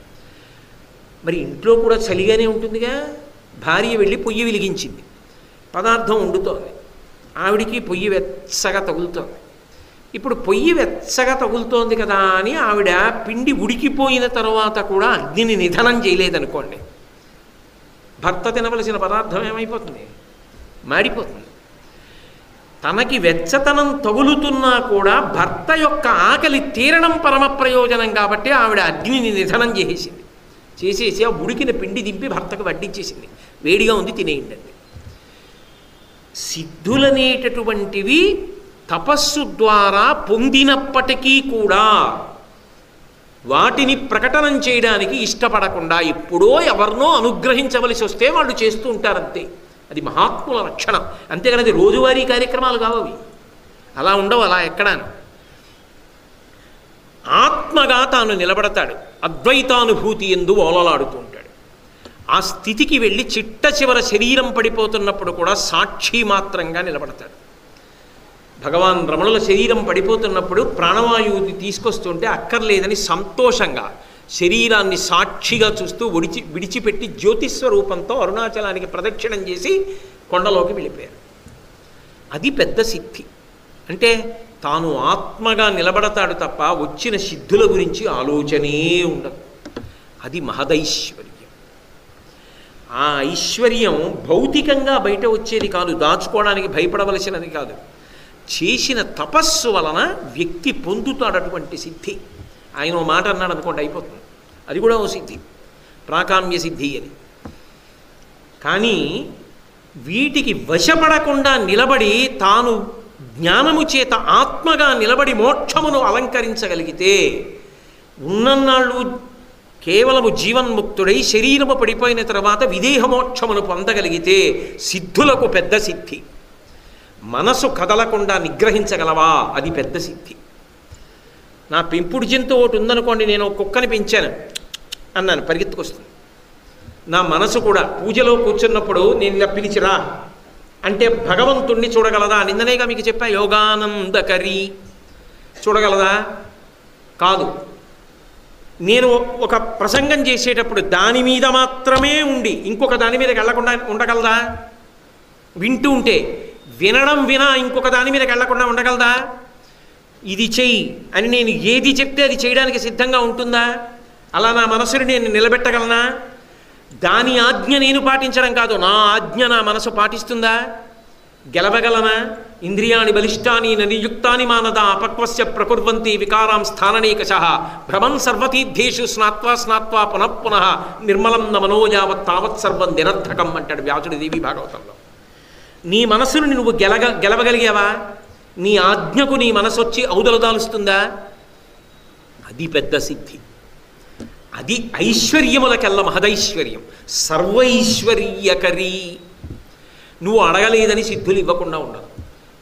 మరి ఇంట్లో కూడా చలిగానే ఉంటుందిగా. భార్య వెళ్ళి పొయ్యి వెలిగించింది, పదార్థం వండుతోంది, ఆవిడికి పొయ్యి వెచ్చగా తగులుతోంది. ఇప్పుడు పొయ్యి వెచ్చగా తగులుతోంది కదా అని ఆవిడ పిండి ఉడికిపోయిన తర్వాత కూడా అగ్నిని నిధనం చేయలేదనుకోండి, భర్త తినవలసిన పదార్థం ఏమైపోతుంది? మాడిపోతుంది. తనకి వెచ్చతనం తగులుతున్నా కూడా భర్త యొక్క ఆకలి తీరడం పరమ ప్రయోజనం కాబట్టి ఆవిడ అగ్నిని నిధనం చేసేసి ఆ ఉడికిన పిండి దింపి భర్తకు వడ్డించేసింది. వేడిగా ఉంది, తినేయండి. సిద్ధులనేటటువంటివి తపస్సు ద్వారా పొందినప్పటికీ కూడా వాటిని ప్రకటనం చేయడానికి ఇష్టపడకుండా ఎప్పుడో ఎవరినో అనుగ్రహించవలసి వస్తే వాళ్ళు చేస్తూ ఉంటారంతే. అది మహాత్ముల లక్షణం. అంతేగాని అది రోజువారీ కార్యక్రమాలు కావవి, అలా ఉండవు. అలా ఎక్కడాను ఆత్మగా తాను నిలబడతాడు, అద్వైతానుభూతి ఎందు ఓలలాడుతూ ఉంటాడు. ఆ స్థితికి వెళ్ళి చిట్ట చివర శరీరం పడిపోతున్నప్పుడు కూడా సాక్షి మాత్రంగా నిలబడతాడు. భగవాన్ రమణుల శరీరం పడిపోతున్నప్పుడు ప్రాణవాయువుని తీసుకొస్తుంటే అక్కర్లేదని సంతోషంగా శరీరాన్ని సాక్షిగా చూస్తూ విడిచిపెట్టి జ్యోతిస్వరూపంతో అరుణాచలానికి ప్రదక్షిణం చేసి కొండలోకి వెళ్ళిపోయారు. అది పెద్ద సిద్ధి. అంటే తాను ఆత్మగా నిలబడతాడు తప్ప వచ్చిన సిద్ధుల గురించి ఆలోచనే ఉండదు. అది మహదైశ్వర్యం. ఆ ఐశ్వర్యం భౌతికంగా బయట వచ్చేది కాదు, దాచుకోవడానికి భయపడవలసినది కాదు. చేసిన తపస్సు వలన వ్యక్తి పొందుతాడటువంటి సిద్ధి. ఆయన ఓ మాట అన్నాడు అనుకోండి, అయిపోతుంది. అది కూడా ఓ సిద్ధి, ప్రాకామ్య సిద్ధి అని. కానీ వీటికి వశపడకుండా నిలబడి తాను జ్ఞానము చేత ఆత్మగా నిలబడి మోక్షమును అలంకరించగలిగితే ఉన్నన్నాళ్ళు కేవలము జీవన్ముక్తుడై శరీరము పడిపోయిన తర్వాత విదేహమోక్షమును పొందగలిగితే సిద్ధులకు పెద్ద సిద్ధి. మనసు కదలకుండా నిగ్రహించగలవా, అది పెద్ద సిద్ధి. నా పెంపుడు జంతువు ఒకటి ఉందనుకోండి, నేను కుక్కని పెంచాను అన్నాను, పరిగెత్తుకొస్తుంది. నా మనసు కూడా పూజలో కూర్చున్నప్పుడు నేను ఇలా పిలిచిరా అంటే భగవంతుణ్ణి చూడగలదా? నిన్ననేగా మీకు చెప్పా, యోగానందకరి చూడగలదా? కాదు. నేను ఒక ప్రసంగం చేసేటప్పుడు దాని మీద మాత్రమే ఉండి ఇంకొక దాని మీదకి వెళ్లకుండా ఉండగలదా? వింటూ ఉంటే వినడం ఇంకొక దాని మీదకి వెళ్లకుండా ఉండగలదా? ఇది చెయ్యి అని నేను ఏది చెప్తే అది చేయడానికి సిద్ధంగా ఉంటుందా? అలా నా మనసుని నేను నిలబెట్టగలనా? దాని ఆజ్ఞ నేను పాటించడం కాదు, నా ఆజ్ఞ నా మనసు పాటిస్తుందా? గెలవగలనా? ఇంద్రియాణి బలిష్టాని నియుక్తాని మానద అపక్వస్య ప్రకుర్వంతి వికారాం స్థాననేకశః భ్రమం సర్వతీర్థేషు స్నాత్వా పునః నిర్మలం న మనోయావత్ తావత్ సర్వం నిరర్థకం అంటాడు వ్యాసుడు దేవి భాగవతంలో. నీ మనసును నువ్వు గెలవగలిగావా? నీ ఆజ్ఞకు నీ మనసు వచ్చి ఔదలదాలుస్తుందా? అది పెద్ద సిద్ధి. అది ఐశ్వర్యములకెల్ల మహదైశ్వర్యం. సర్వైశ్వర్యకరీ. నువ్వు అడగలేదని సిద్ధులు ఇవ్వకుండా ఉండదు.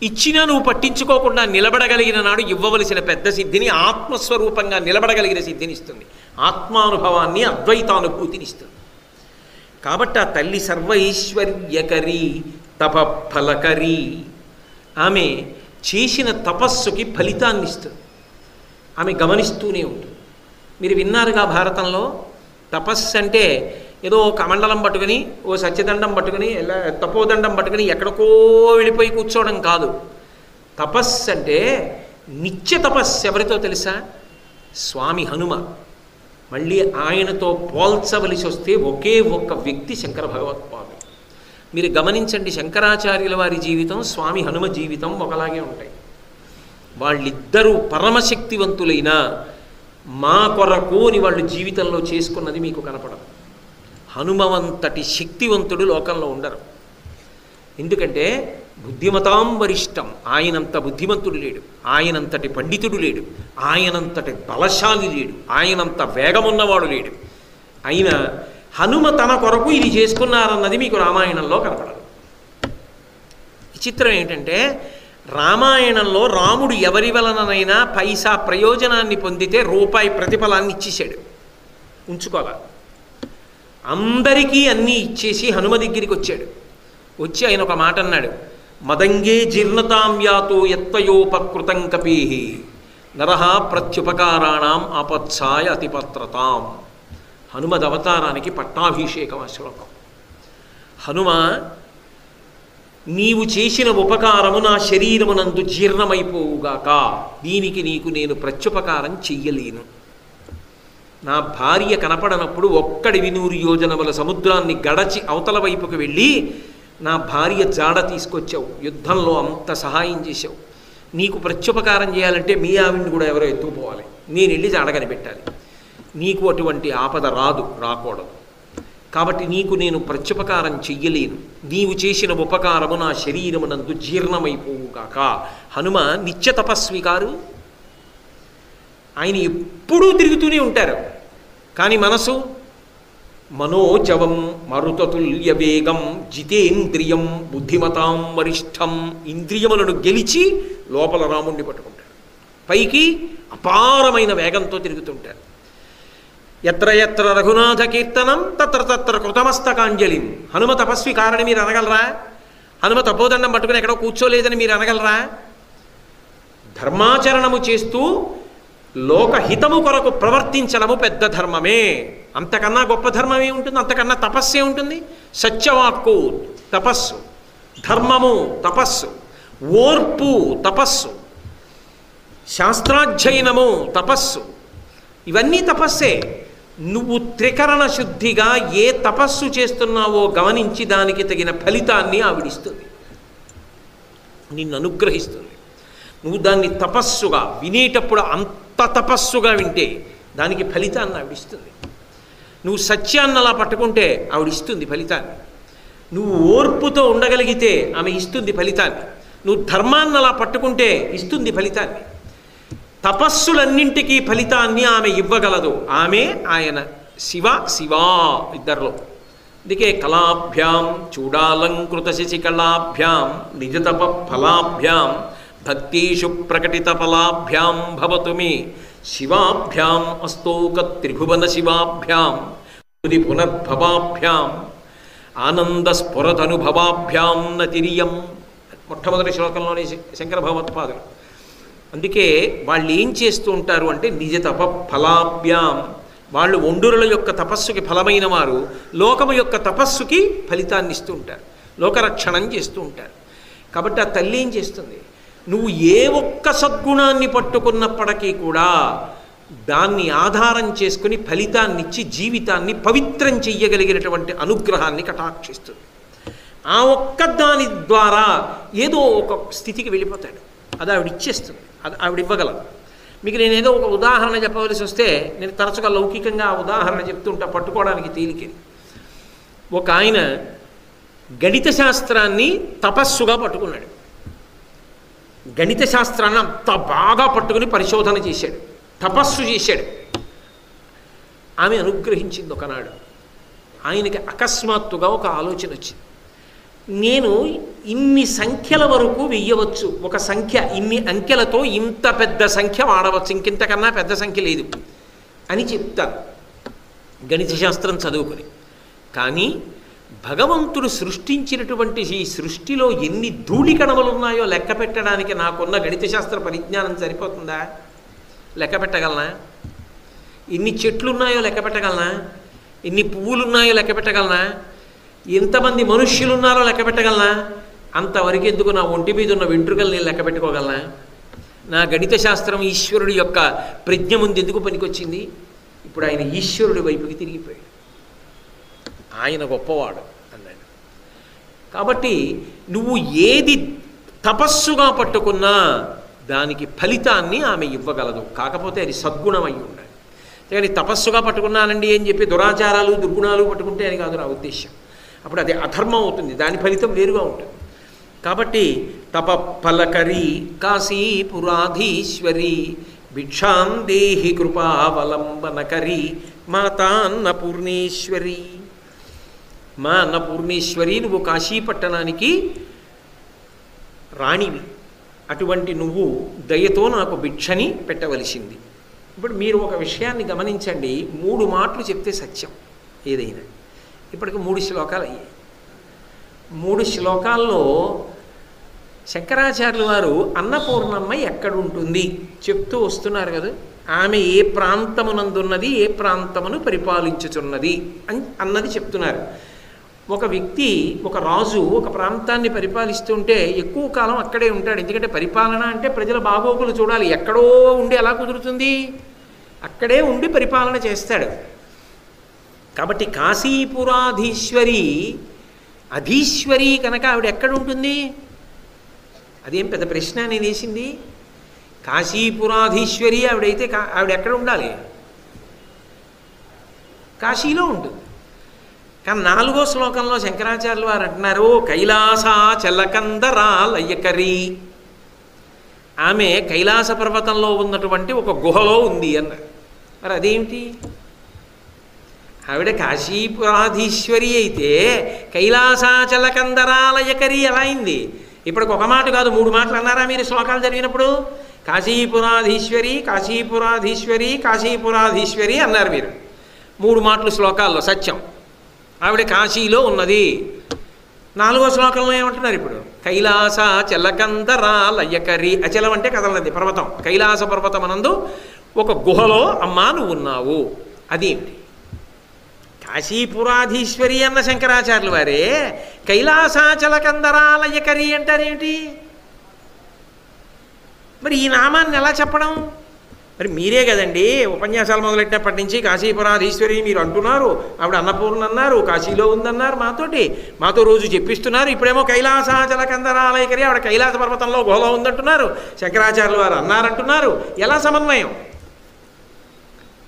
ఇచ్చినా నువ్వు పట్టించుకోకుండా నిలబడగలిగిన నాడు ఇవ్వవలసిన పెద్ద సిద్ధిని, ఆత్మస్వరూపంగా నిలబడగలిగిన సిద్ధిని ఇస్తుంది. ఆత్మానుభవాన్ని, అద్వైతానుభూతినిస్తుంది. కాబట్టి ఆ తల్లి సర్వైశ్వర్యకరీ, తపఫలకరీ. ఆమె చేసిన తపస్సుకి ఫలితాన్ని ఇస్తుంది. ఆమె గమనిస్తూనే ఉంటుంది. మీరు విన్నారుగా భారతంలో, తపస్సు అంటే ఏదో కమండలం పట్టుకుని, ఓ సత్యదండం పట్టుకుని, తపోదండం పట్టుకుని ఎక్కడికో వెళ్ళిపోయి కూర్చోవడం కాదు. తపస్సు అంటే నిత్య తపస్సు. ఎవరితో తెలుసా? స్వామి హనుమ. మళ్ళీ ఆయనతో పోల్చవలసి వస్తే ఒకే ఒక్క వ్యక్తి శంకర భగవత్పాదుడు. మీరు గమనించండి, శంకరాచార్యుల వారి జీవితం, స్వామి హనుమ జీవితం ఒకలాగే ఉంటాయి. వాళ్ళిద్దరూ పరమశక్తివంతులైన మా కొరకు అని వాళ్ళు జీవితంలో చేసుకున్నది మీకు కనపడదు. హనుమవంతటి శక్తివంతుడు లోకంలో ఉండరు. ఎందుకంటే బుద్ధిమతాం వరిష్టం. ఆయనంత బుద్ధిమంతుడు లేడు, ఆయనంతటి పండితుడు లేడు, ఆయనంతటి బలశాలి లేడు, ఆయనంత వేగమున్నవాడు లేడు. అయినా హనుమ తన కొరకు ఇది చేసుకున్నారన్నది మీకు రామాయణంలో కనపడదు. విచిత్రం ఏంటంటే రామాయణంలో రాముడు ఎవరి వలననైనా పైసా ప్రయోజనాన్ని పొందితే రూపాయి ప్రతిఫలాన్ని ఇచ్చేసాడు, ఉంచుకోవాలి. అందరికీ అన్నీ ఇచ్చేసి హనుమ దగ్గరికి వచ్చాడు. వచ్చి ఆయన ఒక మాట అన్నాడు, మదంగే జీర్ణతాం యాతో యత్వయోపకృతం కపీహి నరహ ప్రత్యుపకారాణం ఆపత్సాయ అతిపత్రతాం. హనుమద్ అవతారానికి పట్టాభిషేకం ఆ శ్లోకం. హనుమ నీవు చేసిన ఉపకారము నా శరీరమునందు జీర్ణమైపోవుగాక, దీనికి నీకు నేను ప్రత్యుపకారం చెయ్యలేను. నా భార్య కనపడనప్పుడు ఒక్కడివి 100 యోజనముల సముద్రాన్ని గడచి అవతల వైపుకు వెళ్ళి నా భార్య జాడ తీసుకొచ్చావు, యుద్ధంలో అంత సహాయం చేశావు. నీకు ప్రత్యుపకారం చేయాలంటే మీ ఆవిడ్ని కూడా ఎవరో ఎత్తుకుపోవాలి, నేను వెళ్ళి జాడ కనిపెట్టాలి. నీకు అటువంటి ఆపద రాకూడదు. కాబట్టి నీకు నేను ప్రత్యుపకారం చెయ్యలేను. నీవు చేసిన ఉపకారము నా శరీరమునందు జీర్ణమైపోవుగాక. హనుమ నిత్య తపస్వి కారు, ఆయన ఎప్పుడూ తిరుగుతూనే ఉంటారు. కానీ మనసు మనోజవం మరుతతుల్య వేగం జితేంద్రియం బుద్ధిమతాం వరిష్టం. ఇంద్రియములను గెలిచి లోపల రాముణ్ణి పట్టుకుంటారు, పైకి అపారమైన వేగంతో తిరుగుతుంటారు. ఎత్ర ఎత్ర రఘునాథ కీర్తనం తత్ర తత్ర కృతమస్తకాంజలిం. హనుమ తపస్వి కారని మీరు అనగలరా? హనుమ తపోదండం పట్టుకుని ఎక్కడో కూర్చోలేదని మీరు అనగలరా? ధర్మాచరణము చేస్తూ లోకహితము కొరకు ప్రవర్తించడము పెద్ద ధర్మమే. అంతకన్నా గొప్ప ధర్మమే ఉంటుంది? అంతకన్నా తపస్సే ఉంటుంది? సత్యవాక్కు తపస్సు, ధర్మము తపస్సు, ఓర్పు తపస్సు, శాస్త్రాధ్యయనము తపస్సు, ఇవన్నీ తపస్సే. నువ్వు త్రికరణ శుద్ధిగా ఏ తపస్సు చేస్తున్నావో గమనించి దానికి తగిన ఫలితాన్ని ఆవిడిస్తుంది, నిన్ను అనుగ్రహిస్తుంది. నువ్వు దాన్ని తపస్సుగా వినేటప్పుడు అంత తపస్సుగా వింటే దానికి ఫలితాన్ని ఆవిడిస్తుంది. నువ్వు సత్యాన్ని అలా పట్టుకుంటే ఆవిడిస్తుంది ఫలితాన్ని. నువ్వు ఓర్పుతో ఉండగలిగితే ఆమె ఇస్తుంది ఫలితాన్ని. నువ్వు ధర్మాన్ని అలా పట్టుకుంటే ఇస్తుంది ఫలితాన్ని. తపస్సులన్నింటికీ ఫలితాన్ని ఆమె ఇవ్వగలదు. ఆమె ఆయన శివ శివా ఇద్దరిలో. అందుకే కళాభ్యాం చూడాలంకృత శశికళాభ్యాం నిజతప ఫలాభ్యాం భక్తీషు ప్రకటిత ఫలాభ్యాం భవతు మే శివాభ్యాం అస్తోక త్రిభువన శివాభ్యాం పునర్భవాభ్యాం ఆనందస్ఫురతనుభవాభ్యాం నతిరియం. మొట్టమొదటి శ్లోకంలోనే శంకర భగవత్పాదులు. అందుకే వాళ్ళు ఏం చేస్తూ ఉంటారు అంటే నిజ తప ఫలాభ్యాం. వాళ్ళు ఒండురుల యొక్క తపస్సుకి ఫలమైన వారు లోకము యొక్క తపస్సుకి ఫలితాన్ని ఇస్తూ ఉంటారు, లోకరక్షణం చేస్తూ ఉంటారు. కాబట్టి ఆ తల్లి ఏం చేస్తుంది? నువ్వు ఏ ఒక్క సద్గుణాన్ని పట్టుకున్నప్పటికీ కూడా దాన్ని ఆధారం చేసుకుని ఫలితాన్నిచ్చి జీవితాన్ని పవిత్రం చెయ్యగలిగినటువంటి అనుగ్రహాన్ని కటాక్షిస్తుంది. ఆ ఒక్క దాని ద్వారా ఏదో ఒక స్థితికి వెళ్ళిపోతాడు. అది ఆవిడ ఇచ్చేస్తుంది, అది ఆవిడ ఇవ్వగలదు. మీకు నేను ఏదో ఒక ఉదాహరణ చెప్పవలసి వస్తే నేను తరచుగా లౌకికంగా ఆ ఉదాహరణ చెప్తుంటా, పట్టుకోవడానికి తేలికే. ఒక ఆయన గణిత శాస్త్రాన్ని తపస్సుగా పట్టుకున్నాడు. గణిత శాస్త్రాన్ని అంత బాగా పట్టుకుని పరిశోధన చేశాడు, తపస్సు చేశాడు. ఆమె అనుగ్రహించింది ఒకనాడు. ఆయనకి అకస్మాత్తుగా ఒక ఆలోచన వచ్చింది. నేను ఇన్ని సంఖ్యల వరకు వెయ్యవచ్చు, ఒక సంఖ్య ఇన్ని అంకెలతో ఇంత పెద్ద సంఖ్య వాడవచ్చు, ఇంకింతకన్నా పెద్ద సంఖ్య లేదు అని చెప్తాను గణిత శాస్త్రం చదువుకుని. కానీ భగవంతుడు సృష్టించినటువంటి ఈ సృష్టిలో ఎన్ని ధూళికణములు ఉన్నాయో లెక్క పెట్టడానికి నాకున్న గణిత శాస్త్ర పరిజ్ఞానం సరిపోతుందా? లెక్క పెట్టగలనా? ఎన్ని చెట్లు ఉన్నాయో లెక్క పెట్టగలనా? ఎన్ని పువ్వులు ఉన్నాయో లెక్క పెట్టగలనా? ఎంతమంది మనుష్యులు ఉన్నారో లెక్క పెట్టగలనా? అంతవరకు ఎందుకు నా ఒంటి మీద ఉన్న వెంట్రుకలు నేను లెక్క పెట్టుకోగలనా? నా గణిత శాస్త్రం ఈశ్వరుడి యొక్క ప్రజ్ఞ ముందు ఎందుకు పనికొచ్చింది? ఇప్పుడు ఆయన ఈశ్వరుడి వైపుకి తిరిగిపోయాడు. ఆయన గొప్పవాడు అన్నాడు. కాబట్టి నువ్వు ఏది తపస్సుగా పట్టుకున్నా దానికి ఫలితాన్ని ఆమె ఇవ్వగలదు. కాకపోతే అది సద్గుణం అయి ఉండాలి. కానీ తపస్సుగా పట్టుకున్నానండి అని చెప్పి దురాచారాలు దుర్గుణాలు పట్టుకుంటే అని కాదు నా ఉద్దేశం. అప్పుడు అది అధర్మం అవుతుంది, దాని ఫలితం వేరుగా ఉంటుంది. కాబట్టి తప ఫలకరి కాశీపురాధీశ్వరి భిక్షాం దేహి కృపావలంబనకరి మాతా అన్నపూర్ణేశ్వరి. మా అన్నపూర్ణేశ్వరి, నువ్వు కాశీపట్టణానికి రాణివి, అటువంటి నువ్వు దయతో నాకు భిక్షని పెట్టవలసింది. ఇప్పుడు మీరు ఒక విషయాన్ని గమనించండి. 3 మాటలు చెప్తే సత్యం ఏదైనా. ఇప్పటికి 3 శ్లోకాలు అయ్యాయి. 3 శ్లోకాల్లో శంకరాచార్యుల వారు అన్నపూర్ణమ్మ ఎక్కడుంటుంది చెప్తూ వస్తున్నారు కదా. ఆమె ఏ ప్రాంతమునందున్నది, ఏ ప్రాంతమును పరిపాలించుచున్నది అన్నది చెప్తున్నారు. ఒక వ్యక్తి, ఒక రాజు ఒక ప్రాంతాన్ని పరిపాలిస్తుంటే ఎక్కువ కాలం అక్కడే ఉంటాడు. ఎందుకంటే పరిపాలన అంటే ప్రజల బాగోగులు చూడాలి. ఎక్కడో ఉండి ఎలా కుదురుతుంది? అక్కడే ఉండి పరిపాలన చేస్తాడు. కాబట్టి కాశీపురాధీశ్వరి, అధీశ్వరి కనుక ఆవిడ ఎక్కడ ఉంటుంది? అదేం పెద్ద ప్రశ్న నేను వేసింది. కాశీపురాధీశ్వరి ఆవిడైతే ఆవిడ ఎక్కడ ఉండాలి? కాశీలో ఉంటుంది. కానీ 4వ శ్లోకంలో శంకరాచార్యులు వారు అంటున్నారు, కైలాసా చల్లకందరా లయ్యకరి. ఆమె కైలాస పర్వతంలో ఉన్నటువంటి ఒక గుహలో ఉంది అన్నారు. మరి అదేమిటి? ఆవిడ కాశీపురాధీశ్వరి అయితే కైలాసాచలకందరాలయకరి ఎలా అయింది? ఇప్పటికి ఒక మాట కాదు 3 మాటలు అన్నారా మీరు శ్లోకాలు చదివినప్పుడు? కాశీపురాధీశ్వరి, కాశీపురాధీశ్వరి, కాశీపురాధీశ్వరి అన్నారు మీరు 3 మాటలు శ్లోకాల్లో. సత్యం, ఆవిడ కాశీలో ఉన్నది. 4వ శ్లోకంలో ఏమంటున్నారు ఇప్పుడు? కైలాసాచలకందరాలయకరి. అచలం అంటే కదలనది, పర్వతం. కైలాస పర్వతమనందు ఒక గుహలో అమ్మా నువ్వు ఉన్నావు. అదేంటి? కాశీపురాధీశ్వరి అన్న శంకరాచార్యులు వారే కైలాసాచలకందరాలయకరి అంటారేమిటి? మరి ఈ నామాన్ని ఎలా చెప్పడం? మరి మీరే కదండి ఉపన్యాసాలు మొదలెట్టినప్పటి నుంచి కాశీపురాధీశ్వరి మీరు అంటున్నారు, ఆవిడ అన్నపూర్ణ అన్నారు, కాశీలో ఉందన్నారు, మాతో రోజు చెప్పిస్తున్నారు. ఇప్పుడేమో కైలాసాచలకందరాలయకరి, ఆవిడ కైలాస పర్వతంలో గుహలో ఉందంటున్నారు, శంకరాచార్యులు వారు అన్నారంటున్నారు. ఎలా సమన్వయం?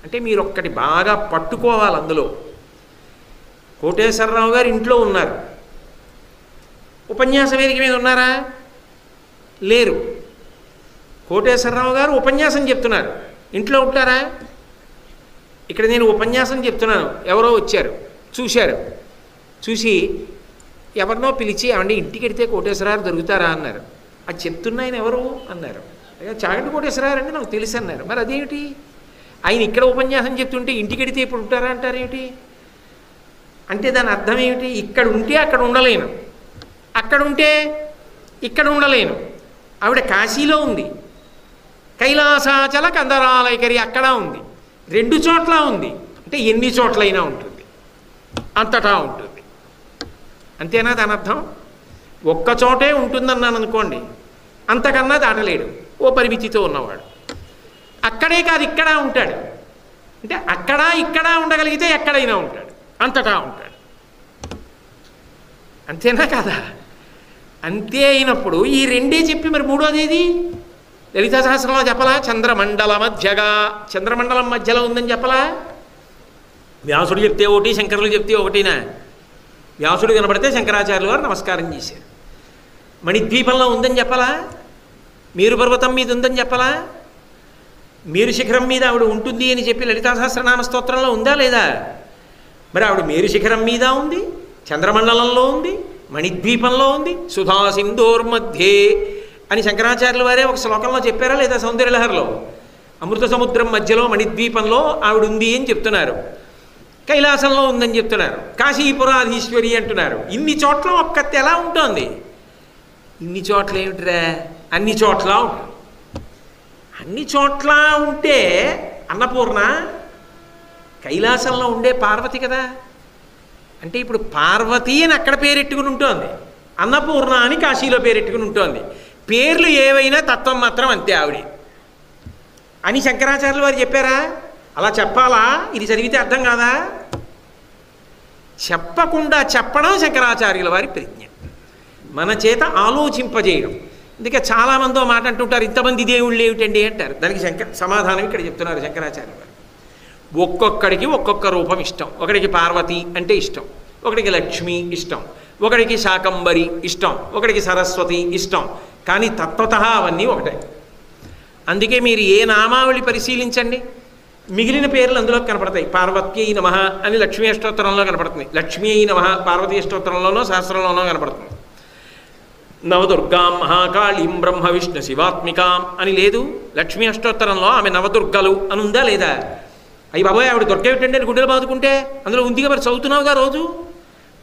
అంటే మీరు ఒక్కటి బాగా పట్టుకోవాలి. అందులో కోటేశ్వరరావు గారు ఇంట్లో ఉన్నారు, ఉపన్యాస వేదిక మీద ఉన్నారా? లేరు. కోటేశ్వరరావు గారు ఉపన్యాసం చెప్తున్నారు, ఇంట్లో ఉంటారా? ఇక్కడ నేను ఉపన్యాసం చెప్తున్నాను, ఎవరో వచ్చారు, చూసి ఎవరినో పిలిచి ఏమండి ఇంటికి వెడితే కోటేశ్వరరావు దొరుకుతారా అన్నారు. అది చెప్తున్న ఆయన ఎవరు అన్నారు. చాగంటి కోటేశ్వరరావు అంటే నాకు తెలుసు అన్నారు. మరి అదేమిటి? ఆయన ఇక్కడ ఉపన్యాసం చెప్తుంటే ఇంటికి వెడితే ఇప్పుడు ఉంటారా అంటారేమిటి? అంటే దాని అర్థం ఏమిటి? ఇక్కడ ఉంటే అక్కడ ఉండలేను, అక్కడ ఉంటే ఇక్కడ ఉండలేను. ఆవిడ కాశీలో ఉంది, కైలాసాచలకందరాలయకరి అక్కడ ఉంది, 2 చోట్ల ఉంది. అంటే ఎన్ని చోట్లైనా ఉంటుంది, అంతటా ఉంటుంది. అంతేనా దాని అర్థం? ఒక్క చోటే ఉంటుందన్నాను అనుకోండి, అంతకన్నా దాటలేడు ఓ పరిమితితో ఉన్నవాడు. అక్కడే కాదు ఇక్కడ ఉంటాడు. అంటే అక్కడ ఇక్కడ ఉండగలిగితే ఎక్కడైనా ఉంటాడు, అంతటా ఉంటాడు. అంతేనా కాదా? అంతే అయినప్పుడు ఈ 2 చెప్పి మరి 3వదేది? లలితా సహస్రంలో చెప్పలా? చంద్రమండల మధ్యగా, చంద్రమండలం మధ్యలో ఉందని చెప్పలా? వ్యాసుడు చెప్తే ఒకటి, శంకరులు చెప్తే ఒకటినా? వ్యాసుడు కనబడితే శంకరాచార్యులు వారు నమస్కారం చేశారు. మణిద్వీపంలో ఉందని చెప్పలా? మేరు పర్వతం మీద ఉందని చెప్పలా? మేరు శిఖరం మీద ఆవిడ ఉంటుంది అని చెప్పి లలితా సహస్రనామ స్తోత్రంలో ఉందా లేదా? మరి ఆవిడ మేరు శిఖరం మీద ఉంది, చంద్రమండలంలో ఉంది, మణిద్వీపంలో ఉంది, సుధా సింధోర్మధ్యే అని శంకరాచార్యుల వారే ఒక శ్లోకంలో చెప్పారా లేదా? సౌందర్యలహరిలో అమృత సముద్రం మధ్యలో మణిద్వీపంలో ఆవిడ ఉంది అని చెప్తున్నారు, కైలాసంలో ఉందని చెప్తున్నారు, కాశీపురాధీశ్వరి అంటున్నారు. ఇన్ని చోట్ల ఒక్కతే ఎలా ఉంటుంది? ఇన్ని చోట్ల ఏమిటిరా? అన్ని చోట్ల ఉంటుంది. అన్ని చోట్ల ఉంటే అన్నపూర్ణ కైలాసంలో ఉండే పార్వతి కదా. అంటే ఇప్పుడు పార్వతి అని అక్కడ పేరెట్టుకుని ఉంటుంది, అన్నపూర్ణ అని కాశీలో పేరెట్టుకుని ఉంటుంది. పేర్లు ఏవైనా తత్వం మాత్రం అంతే ఆవిడ అని శంకరాచార్యులు వారు చెప్పారా? అలా చెప్పాలా? ఇది చదివితే అర్థం కాదా? చెప్పకుండా చెప్పడం శంకరాచార్యుల వారి ప్రజ్ఞ, మన చేత ఆలోచింపజేయడం. అందుకే చాలామంది మాట అంటుంటారు, ఇంతమంది దేవుళ్ళు ఏమిటండి అంటారు. దానికి సమాధానం ఇక్కడ చెప్తున్నారు శంకరాచార్యులు వారు. ఒక్కొక్కడికి ఒక్కొక్క రూపం ఇష్టం. ఒకడికి పార్వతి అంటే ఇష్టం, ఒకడికి లక్ష్మి ఇష్టం, ఒకడికి శాకంబరి ఇష్టం, ఒకడికి సరస్వతి ఇష్టం. కానీ తత్వతః అవన్నీ ఒకటే. అందుకే మీరు ఏ నామావళి పరిశీలించండి, మిగిలిన పేర్లు అందులో కనపడతాయి. పార్వత్యై నమః అని లక్ష్మీ అష్టోత్తరంలో కనపడుతుంది, లక్ష్మీ అయి నమః పార్వతీ అష్టోత్తరంలోనో శాస్త్రంలోనో కనపడుతుంది. నవదుర్గాం మహాకాళీం బ్రహ్మ విష్ణు శివాత్మికాం అని లేదు లక్ష్మీ అష్టోత్తరంలో? ఆమె నవదుర్గలు అని ఉందా లేదా? అయ్యి బాబోయ్ ఆవిడ దుర్గ ఏమిటండి అని గుండెలు బాదుకుంటే అందులో ఉందిగా, మరి చదువుతున్నావుగా రోజు.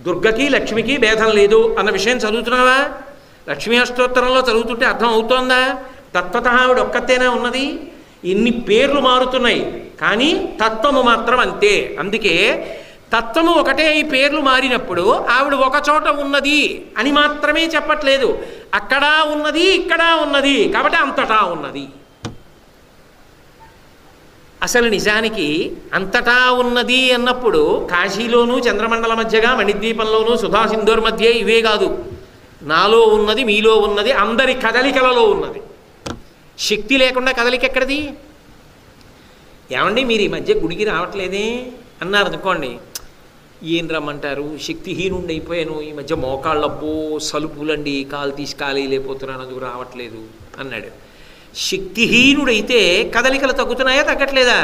దుర్గకి లక్ష్మికి భేదం లేదు అన్న విషయం చదువుతున్నావా? లక్ష్మీ అష్టోత్తరంలో చదువుతుంటే అర్థం అవుతోందా? తత్వతః ఆవిడ ఒక్కతేనే ఉన్నది. ఇన్ని పేర్లు మారుతున్నాయి కానీ తత్వము మాత్రం అంతే. అందుకే తత్వము ఒకటే ఈ పేర్లు మారినప్పుడు ఆవిడ ఒక చోట ఉన్నది అని మాత్రమే చెప్పట్లేదు, అక్కడ ఉన్నది ఇక్కడ ఉన్నది కాబట్టి అంతటా ఉన్నది. అసలు నిజానికి అంతటా ఉన్నది అన్నప్పుడు కాశీలోనూ చంద్రమండల మధ్యగా మణిద్వీపంలోనూ సుధాసింధూర్ మధ్య ఇవే కాదు, నాలో ఉన్నది, మీలో ఉన్నది, అందరి కదలికలలో ఉన్నది. శక్తి లేకుండా కదలిక ఎక్కడిది? ఏమండి మీరు ఈ మధ్య గుడికి రావట్లేదే అన్నారు అనుకోండి, ఏం రమ్మంటారు, శక్తిహీనుండి అయిపోయాను, ఈ మధ్య మోకాళ్ళబ్బో సలుపులండి, కాలు తీసి కాలు లేకపోతున్నాను, అందుకు రావట్లేదు అన్నాడు. శక్తిహీనుడైతే కదలికలు తగ్గుతున్నాయా తగ్గట్లేదా?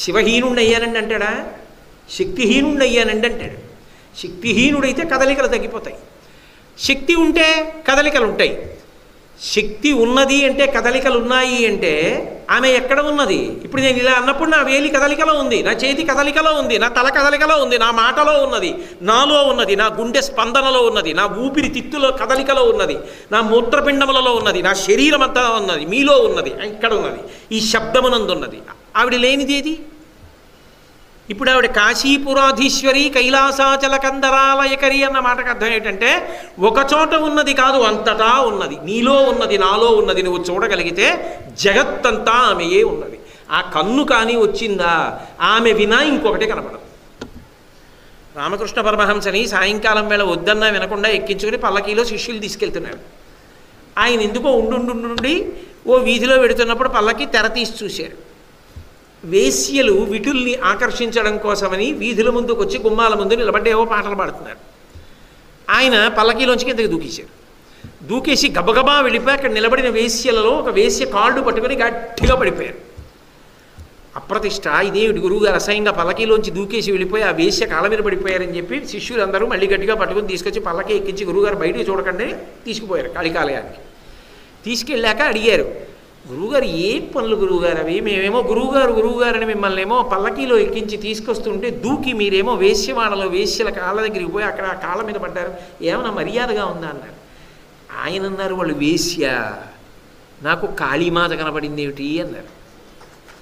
శివహీనుండి అయ్యానండి అంటాడా? శక్తిహీనుండి అయ్యానండి అంటాడు. శక్తిహీనుడైతే కదలికలు తగ్గిపోతాయి, శక్తి ఉంటే కదలికలు ఉంటాయి. శక్తి ఉన్నది అంటే కదలికలు ఉన్నాయి అంటే ఆమె ఎక్కడ ఉన్నది? ఇప్పుడు నేను ఇలా అన్నప్పుడు నా వేలి కదలికలో ఉంది, నా చేతి కదలికలో ఉంది, నా తల కదలికలో ఉంది, నా మాటలో ఉన్నది, నాలో ఉన్నది, నా గుండె స్పందనలో ఉన్నది, నా ఊపిరి తిత్తులో కదలికలో ఉన్నది, నా మూత్రపిండములలో ఉన్నది, నా శరీరం అంతా ఉన్నది, మీలో ఉన్నది, ఇక్కడ ఉన్నది, ఈ శబ్దమునందు ఉన్నది. ఆవిడ లేనిదేది? ఇప్పుడు ఆవిడ కాశీపురాధీశ్వరి కైలాసాచల కందరాలయకరి అన్న మాటకు అర్థం ఏంటంటే ఒకచోట ఉన్నది కాదు, అంతటా ఉన్నది, నీలో ఉన్నది, నాలో ఉన్నది. నువ్వు చూడగలిగితే జగత్తంతా ఆమెయే ఉన్నది. ఆ కన్ను కానీ వచ్చిందా ఆమె వినా ఇంకొకటి కనపడదు. రామకృష్ణ పరమహంసని సాయంకాలం వేళ వద్దన్నా వినకుండా ఎక్కించుకుని పల్లకీలో శిష్యులు తీసుకెళ్తున్నాడు. ఆయన ఎందుకో ఉండుండి ఓ వీధిలో పెడుతున్నప్పుడు పల్లకి తెర తీసి చూశారు. వేశ్యలు విటుల్ని ఆకర్షించడం కోసమని వీధుల ముందుకు వచ్చి గుమ్మాల ముందు నిలబడి ఏవో పాటలు పాడుతున్నారు. ఆయన పల్లకీలోంచి కిందకి దూకేశారు. దూకేసి గబగబా వెళ్ళిపోయి అక్కడ నిలబడిన వేశ్యలలో ఒక వేశ్య కాళ్ళు పట్టుకొని గట్టిగా పడిపోయారు. అప్రతిష్ట, ఇదేమిటి గురువుగారు అసహ్యంగా పల్లకీలోంచి దూకేసి వెళ్ళిపోయి ఆ వేశ్య కాళ్ళ మీద పడిపోయారని చెప్పి శిష్యులందరూ మళ్ళీ గట్టిగా పట్టుకొని తీసుకొచ్చి పల్లకి ఎక్కించి గురువుగారు బయటకు చూడకండి తీసుకుపోయారు కాళికాలయానికి. తీసుకెళ్ళాక అడిగారు, గురువుగారు ఏ పనులు గురువుగారు అవి? మేమేమో గురువుగారని మిమ్మల్ని ఏమో పల్లకీలో ఎక్కించి తీసుకొస్తుంటే దూకి మీరేమో వేశ్యవాడలో వేశ్యల కాళ్ళ దగ్గరికి పోయి అక్కడ ఆ కాళ్ళ మీద పడ్డారు, ఏమన్నా మర్యాదగా ఉందా అన్నారు. ఆయన అన్నారు, వాళ్ళు వేశ్య, నాకు కాళీమాత కనపడింది ఏమిటి అన్నారు.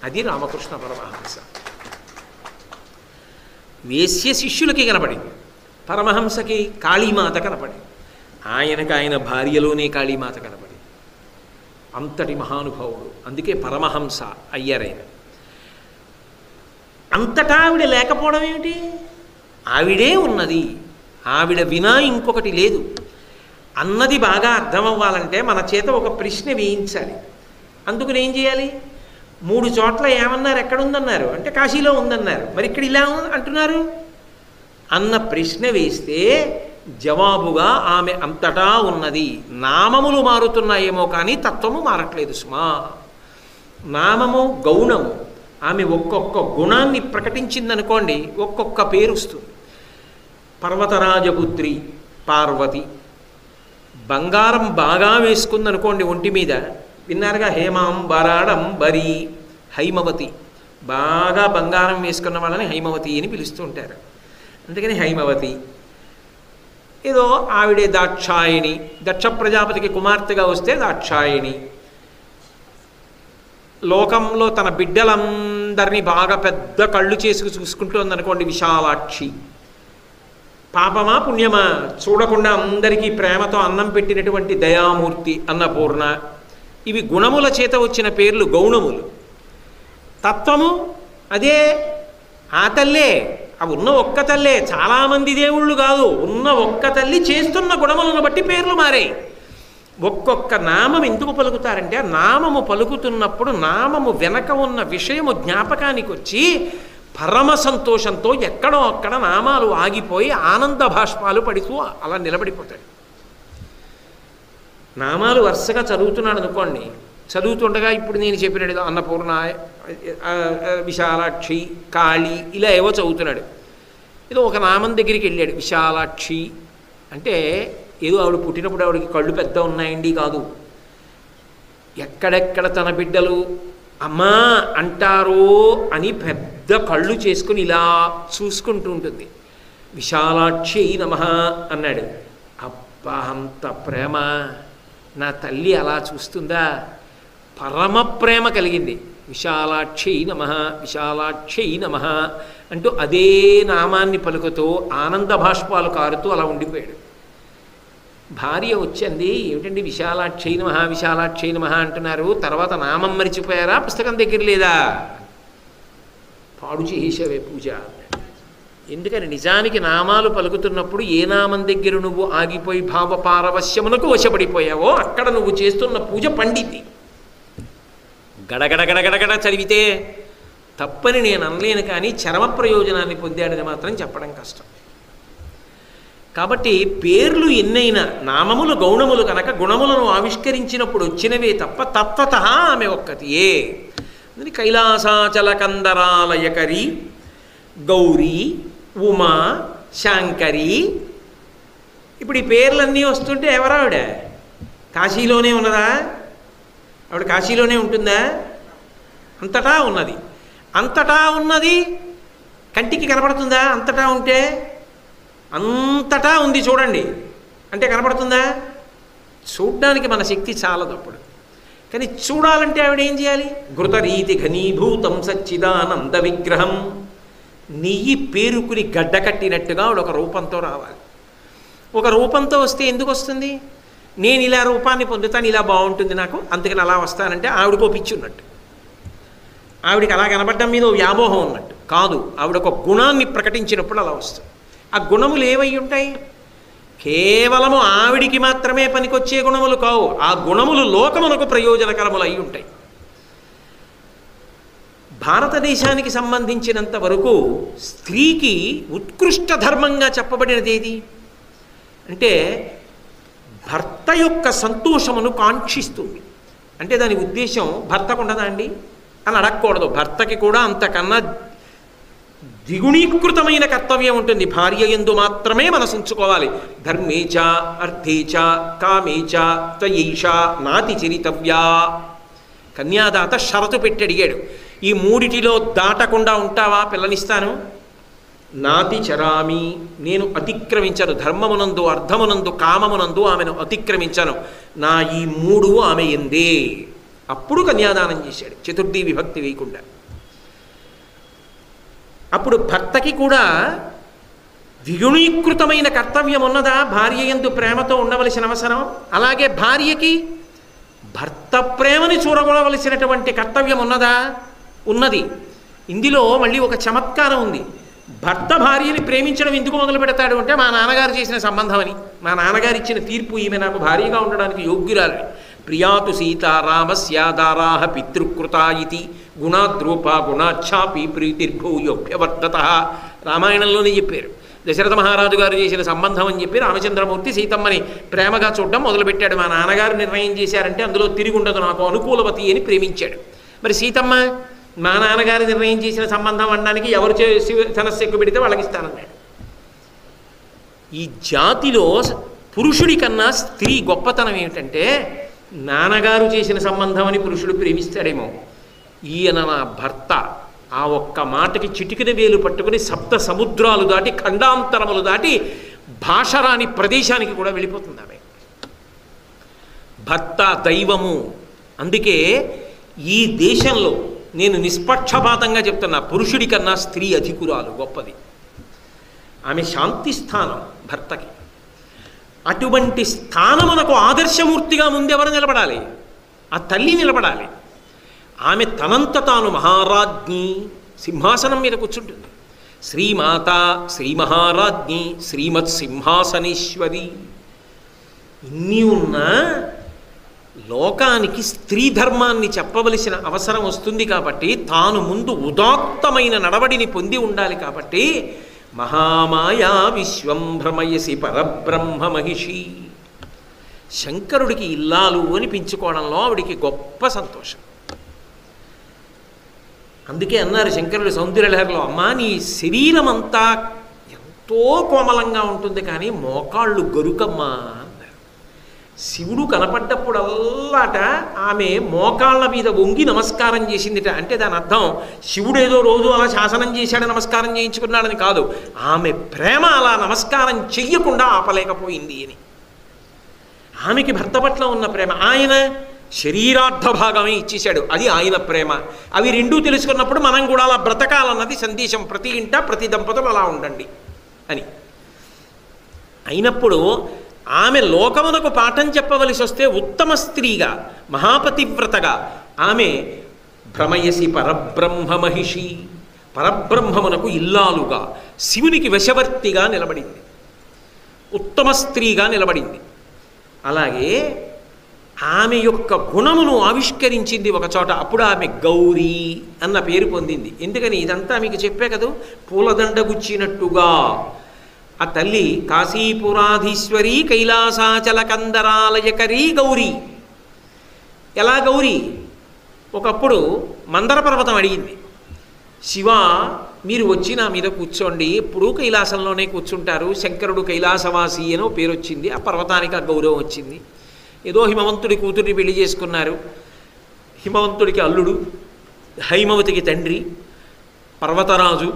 అది రామకృష్ణ పరమహంస. వేశ్య శిష్యులకి కనపడింది, పరమహంసకి కాళీమాత కనపడింది, ఆయనకు ఆయన భార్యలోనే కాళీమాత కనపడింది. అంతటి మహానుభావుడు, అందుకే పరమహంస అయ్యారైన. అంతటా ఆవిడ లేకపోవడం ఏమిటి? ఆవిడే ఉన్నది, ఆవిడ వినా ఇంకొకటి లేదు అన్నది బాగా అర్థం అవ్వాలంటే మన చేత ఒక ప్రశ్న వేయించాలి. అందుకని ఏం చేయాలి? 3 చోట్ల ఏమన్నారు, ఎక్కడుందన్నారు అంటే కాశీలో ఉందన్నారు, మరి ఇక్కడ ఇలా అంటున్నారు అన్న ప్రశ్న వేస్తే జవాబుగా ఆమె అంతటా ఉన్నది. నామములు మారుతున్నాయేమో కానీ తత్వము మారట్లేదు సుమా. నామము గౌణము, ఆమె ఒక్కొక్క గుణాన్ని ప్రకటించిందనుకోండి ఒక్కొక్క పేరు వస్తుంది. పర్వతరాజపుత్రి పార్వతి, బంగారం బాగా వేసుకుందనుకోండి ఒంటి మీద, విన్నారుగా హేమాంబరాడంబరి హైమవతి, బాగా బంగారం వేసుకున్న వాళ్ళని హైమవతి అని పిలుస్తూ ఉంటారు, అందుకని హైమవతి. ఏదో ఆవిడే దాక్షాయిణి, దక్ష ప్రజాపతికి కుమార్తెగా వస్తే దాక్షాయిణి. లోకంలో తన బిడ్డలందరినీ బాగా పెద్ద కళ్ళు చేసుకు చూసుకుంటుందనుకోండి విశాలాక్షి. పాపమా పుణ్యమా చూడకుండా అందరికీ ప్రేమతో అన్నం పెట్టినటువంటి దయామూర్తి అన్నపూర్ణ. ఇవి గుణముల చేత వచ్చిన పేర్లు గౌణములు. తత్వము అదే, ఆ తల్లే, అవి ఉన్న ఒక్క తల్లే, చాలామంది దేవుళ్ళు కాదు, ఉన్న ఒక్క తల్లి చేస్తున్న గుణములను బట్టి పేర్లు మారాయి. ఒక్కొక్క నామం ఎందుకు పలుకుతారంటే ఆ నామము పలుకుతున్నప్పుడు నామము వెనక ఉన్న విషయము జ్ఞాపకానికి వచ్చి పరమ సంతోషంతో ఎక్కడో అక్కడ నామాలు ఆగిపోయి ఆనంద భాష్పాలు పడుతూ అలా నిలబడిపోతాయి. నామాలు వరుసగా చదువుతున్నాడు అనుకోండి, చదువుతుండగా ఇప్పుడు నేను చెప్పినట్టు అన్నపూర్ణ, విశాలాక్షి, కాళీ ఇలా ఏవో చదువుతున్నాడు. ఏదో ఒక నామం దగ్గరికి వెళ్ళాడు, విశాలాక్షి అంటే ఏదో ఆవిడ పుట్టినప్పుడు ఆవిడకి కళ్ళు పెద్ద ఉన్నాయండి కాదు, ఎక్కడెక్కడ తన బిడ్డలు అమ్మా అంటారో అని పెద్ద కళ్ళు చేసుకుని ఇలా చూసుకుంటూ ఉంటుంది. విశాలాక్షి నమః అన్నాడు. అబ్బా అంత ప్రేమ, నా తల్లి అలా చూస్తుందా, పరమ ప్రేమ కలిగింది. విశాలాక్షై నమః విశాలాక్షై నమః అంటూ అదే నామాన్ని పలుకుతూ ఆనంద భాష్పాలు కారుతూ అలా ఉండిపోయాడు. భార్య వచ్చింది, ఏమిటండి విశాలాక్షై నమః విశాలాక్షై నమః అంటున్నారు, తర్వాత నామం మరిచిపోయారా, పుస్తకం దగ్గర లేదా? పాడు చేసేవే పూజ. ఎందుకని నిజానికి నామాలు పలుకుతున్నప్పుడు ఏ నామం దగ్గర నువ్వు ఆగిపోయి భావపారవశ్యమునకు వశపడిపోయావో అక్కడ నువ్వు చేస్తున్న పూజ పండిద్ది. గడగడగడగడగడ చదివితే తప్పని నేను అనలేను, కానీ చరమ ప్రయోజనాన్ని పొందాడని మాత్రం చెప్పడం కష్టం. కాబట్టి పేర్లు ఎన్నైనా నామములు గౌణములు కనుక గుణములను ఆవిష్కరించినప్పుడు వచ్చినవే తప్ప తత్వత ఆమె ఒక్కతియే. కైలాసాచల కందరాలయకరి గౌరీ ఉమా శాంకరి. ఇప్పుడు ఈ పేర్లన్నీ వస్తుంటే ఎవరావిడ? కాశీలోనే ఉన్నదా? ఆవిడ కాశీలోనే ఉంటుందా? అంతటా ఉన్నది. అంతటా ఉన్నది కంటికి కనపడుతుందా? అంతటా ఉంటే అంతటా ఉంది చూడండి అంటే కనపడుతుందా? చూడ్డానికి మన శక్తి చాలదు అప్పుడు. కానీ చూడాలంటే ఆవిడ ఏం చేయాలి? ఘృతరీతి ఘనీభూతం సచ్చిదానంద విగ్రహం. నెయ్యి పేరుకుని గడ్డ కట్టినట్టుగా ఆవిడ ఒక రూపంతో రావాలి. ఒక రూపంతో వస్తే ఎందుకు వస్తుంది? నేను ఇలా రూపాన్ని పొందుతాను, ఇలా బాగుంటుంది నాకు, అందుకని అలా వస్తానంటే ఆవిడకో పిచ్చి ఉన్నట్టు. ఆవిడికి అలా కనబడడం మీద వ్యామోహం ఉన్నట్టు కాదు. ఆవిడ ఒక గుణాన్ని ప్రకటించినప్పుడు అలా వస్తుంది. ఆ గుణములు ఏవై ఉంటాయి? కేవలము ఆవిడికి మాత్రమే పనికొచ్చే గుణములు కావు. ఆ గుణములు లోకమునకు ప్రయోజనకరములు అయి ఉంటాయి. భారతదేశానికి సంబంధించినంత వరకు స్త్రీకి ఉత్కృష్ట ధర్మంగా చెప్పబడినది ఏది అంటే భర్త యొక్క సంతోషమును కాంక్షిస్తుంది. అంటే దాని ఉద్దేశం భర్తకు ఉండదా అండి అని అడగకూడదు. భర్తకి కూడా అంతకన్నా ద్విగుణీకృతమైన కర్తవ్యం ఉంటుంది. భార్య యందు మాత్రమే మనసు ఉంచుకోవాలి. ధర్మేచ అర్థేచ కామేచ త్వయైష నాతి చరితవ్యా. కన్యాదాత షరతు పెట్టి అడిగాడు, ఈ మూడిటిలో దాటకుండా ఉంటావా పిల్లనిస్తాను? నాతి చరామి, నేను అతిక్రమించను. ధర్మమునందు అర్థమునందు కామమునందు ఆమెను అతిక్రమించను. నా ఈ మూడు ఆమె ఎందే. అప్పుడు కన్యాదానం చేశాడు, చతుర్థి విభక్తి వేయకుండా. అప్పుడు భర్తకి కూడా ద్విగుణీకృతమైన కర్తవ్యం ఉన్నదా? భార్య యందు ప్రేమతో ఉండవలసిన అవసరం. అలాగే భార్యకి భర్త ప్రేమని చూరగొనవలసినటువంటి కర్తవ్యం ఉన్నదా? ఉన్నది. ఇందులో మళ్ళీ ఒక చమత్కారం ఉంది. భర్త భార్యని ప్రేమించడం ఎందుకు మొదలు పెడతాడు అంటే మా నాన్నగారు చేసిన సంబంధం అని. మా నాన్నగారు ఇచ్చిన తీర్పు, ఈమె నాకు భార్యగా ఉండడానికి యోగ్యురాలని. ప్రియాతు సీతారామస్యాదారాహ పితృకృతా ఇతి గుణాద్రూపా గుణాఛాపి ప్రీతిర్భూయోభ్యవర్ధత. రామాయణంలోనే చెప్పారు. దశరథ మహారాజు గారు చేసిన సంబంధం అని చెప్పి రామచంద్రమూర్తి సీతమ్మని ప్రేమగా చూడడం మొదలుపెట్టాడు. మా నాన్నగారు నిర్ణయం చేశారంటే అందులో తిరిగి ఉండదు, నాకు అనుకూలవతి అని ప్రేమించాడు. మరి సీతమ్మ మా నాన్నగారు నిర్ణయం చేసిన సంబంధం అనడానికి ఎవరు ధనస్సు ఎక్కువ పెడితే వాళ్ళకి ఇస్తానన్నాడు. ఈ జాతిలో పురుషుడి కన్నా స్త్రీ గొప్పతనం ఏమిటంటే నాన్నగారు చేసిన సంబంధం అని పురుషుడు ప్రేమిస్తాడేమో, ఈయన నా భర్త ఆ ఒక్క మాటకి చిటికిన వేలు పట్టుకుని సప్త సముద్రాలు దాటి ఖండాంతరములు దాటి భాషరాని ప్రదేశానికి కూడా వెళ్ళిపోతుంది ఆమె. భర్త దైవము. అందుకే ఈ దేశంలో నేను నిష్పక్షపాతంగా చెప్తున్నా, పురుషుడి కన్నా స్త్రీ అధికురాలు, గొప్పది. ఆమె శాంతి స్థానం భర్తకి. అటువంటి స్థానమునకు ఆదర్శమూర్తిగా ముందెవరు నిలబడాలి? ఆ తల్లి నిలబడాలి. ఆమె తనంత తాను మహారాజ్ఞి, సింహాసనం మీద కూర్చుంటుంది. శ్రీమాత శ్రీ మహారాజ్ఞి శ్రీమత్ సింహాసనేశ్వరి. ఇన్ని ఉన్నా లోకానికి స్త్రీ ధర్మాన్ని చెప్పవలసిన అవసరం వస్తుంది కాబట్టి తాను ముందు ఉదాత్తమైన నడవడిని పొంది ఉండాలి. కాబట్టి మహామాయా విశ్వం భ్రమయసి పరబ్రహ్మ మహిషి. శంకరుడికి ఇల్లాలు అనిపించుకోవడంలో ఆవిడికి గొప్ప సంతోషం. అందుకే అన్నారు శంకరుడు సౌందర్యలహరిలో, అమ్మా నీ శరీరం అంతా ఎంతో కోమలంగా ఉంటుంది కానీ మోకాళ్ళు గరుకమ్మా అన్నారు. శివుడు కనపడ్డప్పుడల్లాట ఆమె మోకాళ్ళ మీద వంగి నమస్కారం చేసిందిట. అంటే దాని అర్థం శివుడు ఏదో రోజు అలా శాసనం చేశాడు నమస్కారం చేయించుకున్నాడని కాదు, ఆమె ప్రేమ అలా నమస్కారం చెయ్యకుండా ఆపలేకపోయింది అని. ఆమెకి భర్త పట్ల ఉన్న ప్రేమ. ఆయన శరీరార్థ భాగమే ఇచ్చేశాడు. అది ఆయన ప్రేమ. అవి రెండూ తెలుసుకున్నప్పుడు మనం కూడా అలా బ్రతకాలన్నది సందేశం. ప్రతి ఇంట ప్రతి దంపతులు అలా ఉండండి అని. అయినప్పుడు ఆమె లోకమునకు పాఠం చెప్పవలసి వస్తే ఉత్తమ స్త్రీగా, మహాపతివ్రతగా ఆమె భ్రమయసి పరబ్రహ్మ మహిషి, పరబ్రహ్మమునకు ఇల్లాలుగా, శివునికి వశవర్తిగా నిలబడింది, ఉత్తమ స్త్రీగా నిలబడింది. అలాగే ఆమె యొక్క గుణమును ఆవిష్కరించింది ఒకచోట. అప్పుడు ఆమె గౌరీ అన్న పేరు పొందింది. ఎందుకని? ఇదంతా మీకు చెప్పే కదా, పూలదండ గుచ్చినట్టుగా ఆ తల్లి కాశీపురాధీశ్వరి కైలాసాచల కందరాలయకరీ గౌరీ. ఎలా గౌరీ? ఒకప్పుడు మందర పర్వతం అడిగింది, శివ మీరు వచ్చి నా మీద కూర్చోండి, ఎప్పుడూ కైలాసంలోనే కూర్చుంటారు, శంకరుడు కైలాసవాసి అనో పేరు వచ్చింది, ఆ పర్వతానికి ఆ గౌరవం వచ్చింది. ఏదో హిమవంతుడి కూతుర్ని పెళ్లి చేసుకున్నారు, హిమవంతుడికి అల్లుడు, హైమవతికి తండ్రి, పర్వతరాజు,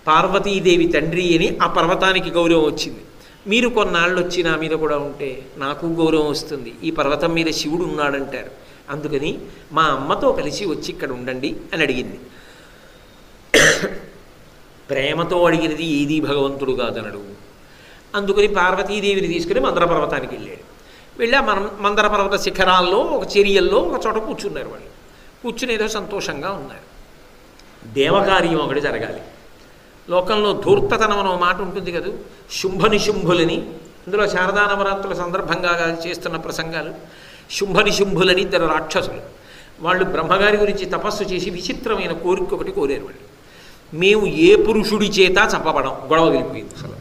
పార్వతీదేవి తండ్రి అని ఆ పర్వతానికి గౌరవం వచ్చింది. మీరు కొన్నాళ్ళు వచ్చి నా మీద కూడా ఉంటే నాకు గౌరవం వస్తుంది, ఈ పర్వతం మీద శివుడు ఉన్నాడంటారు, అందుకని మా అమ్మతో కలిసి వచ్చి ఇక్కడ ఉండండి అని అడిగింది. ప్రేమతో అడిగినది ఏది భగవంతుడు కాదనడు. అందుకని పార్వతీదేవిని తీసుకుని మందర పర్వతానికి వెళ్ళాడు. వెళ్ళి మందర పర్వత శిఖరాల్లో ఒక చెరియల్లో ఒక చోట కూర్చున్నారు. వాళ్ళు కూర్చుని ఏదో సంతోషంగా ఉన్నారు. దేవకార్యం ఒకటి జరగాలి. లోకంలో ధూర్తతనం అనే మాట ఉంటుంది కదా, శుంభనిశుంభులని. ఇందులో శారదా నవరాత్రుల సందర్భంగా చేస్తున్న ప్రసంగాలు. శుంభనిశుంభులని ఇద్దరు రాక్షసులు. వాళ్ళు బ్రహ్మగారి గురించి తపస్సు చేసి విచిత్రమైన కోరిక ఒకటి కోరారు. వాళ్ళు, మేము ఏ పురుషుడి చేత చంపబడం. గొడవ వెళ్ళిపోయింది. అసలు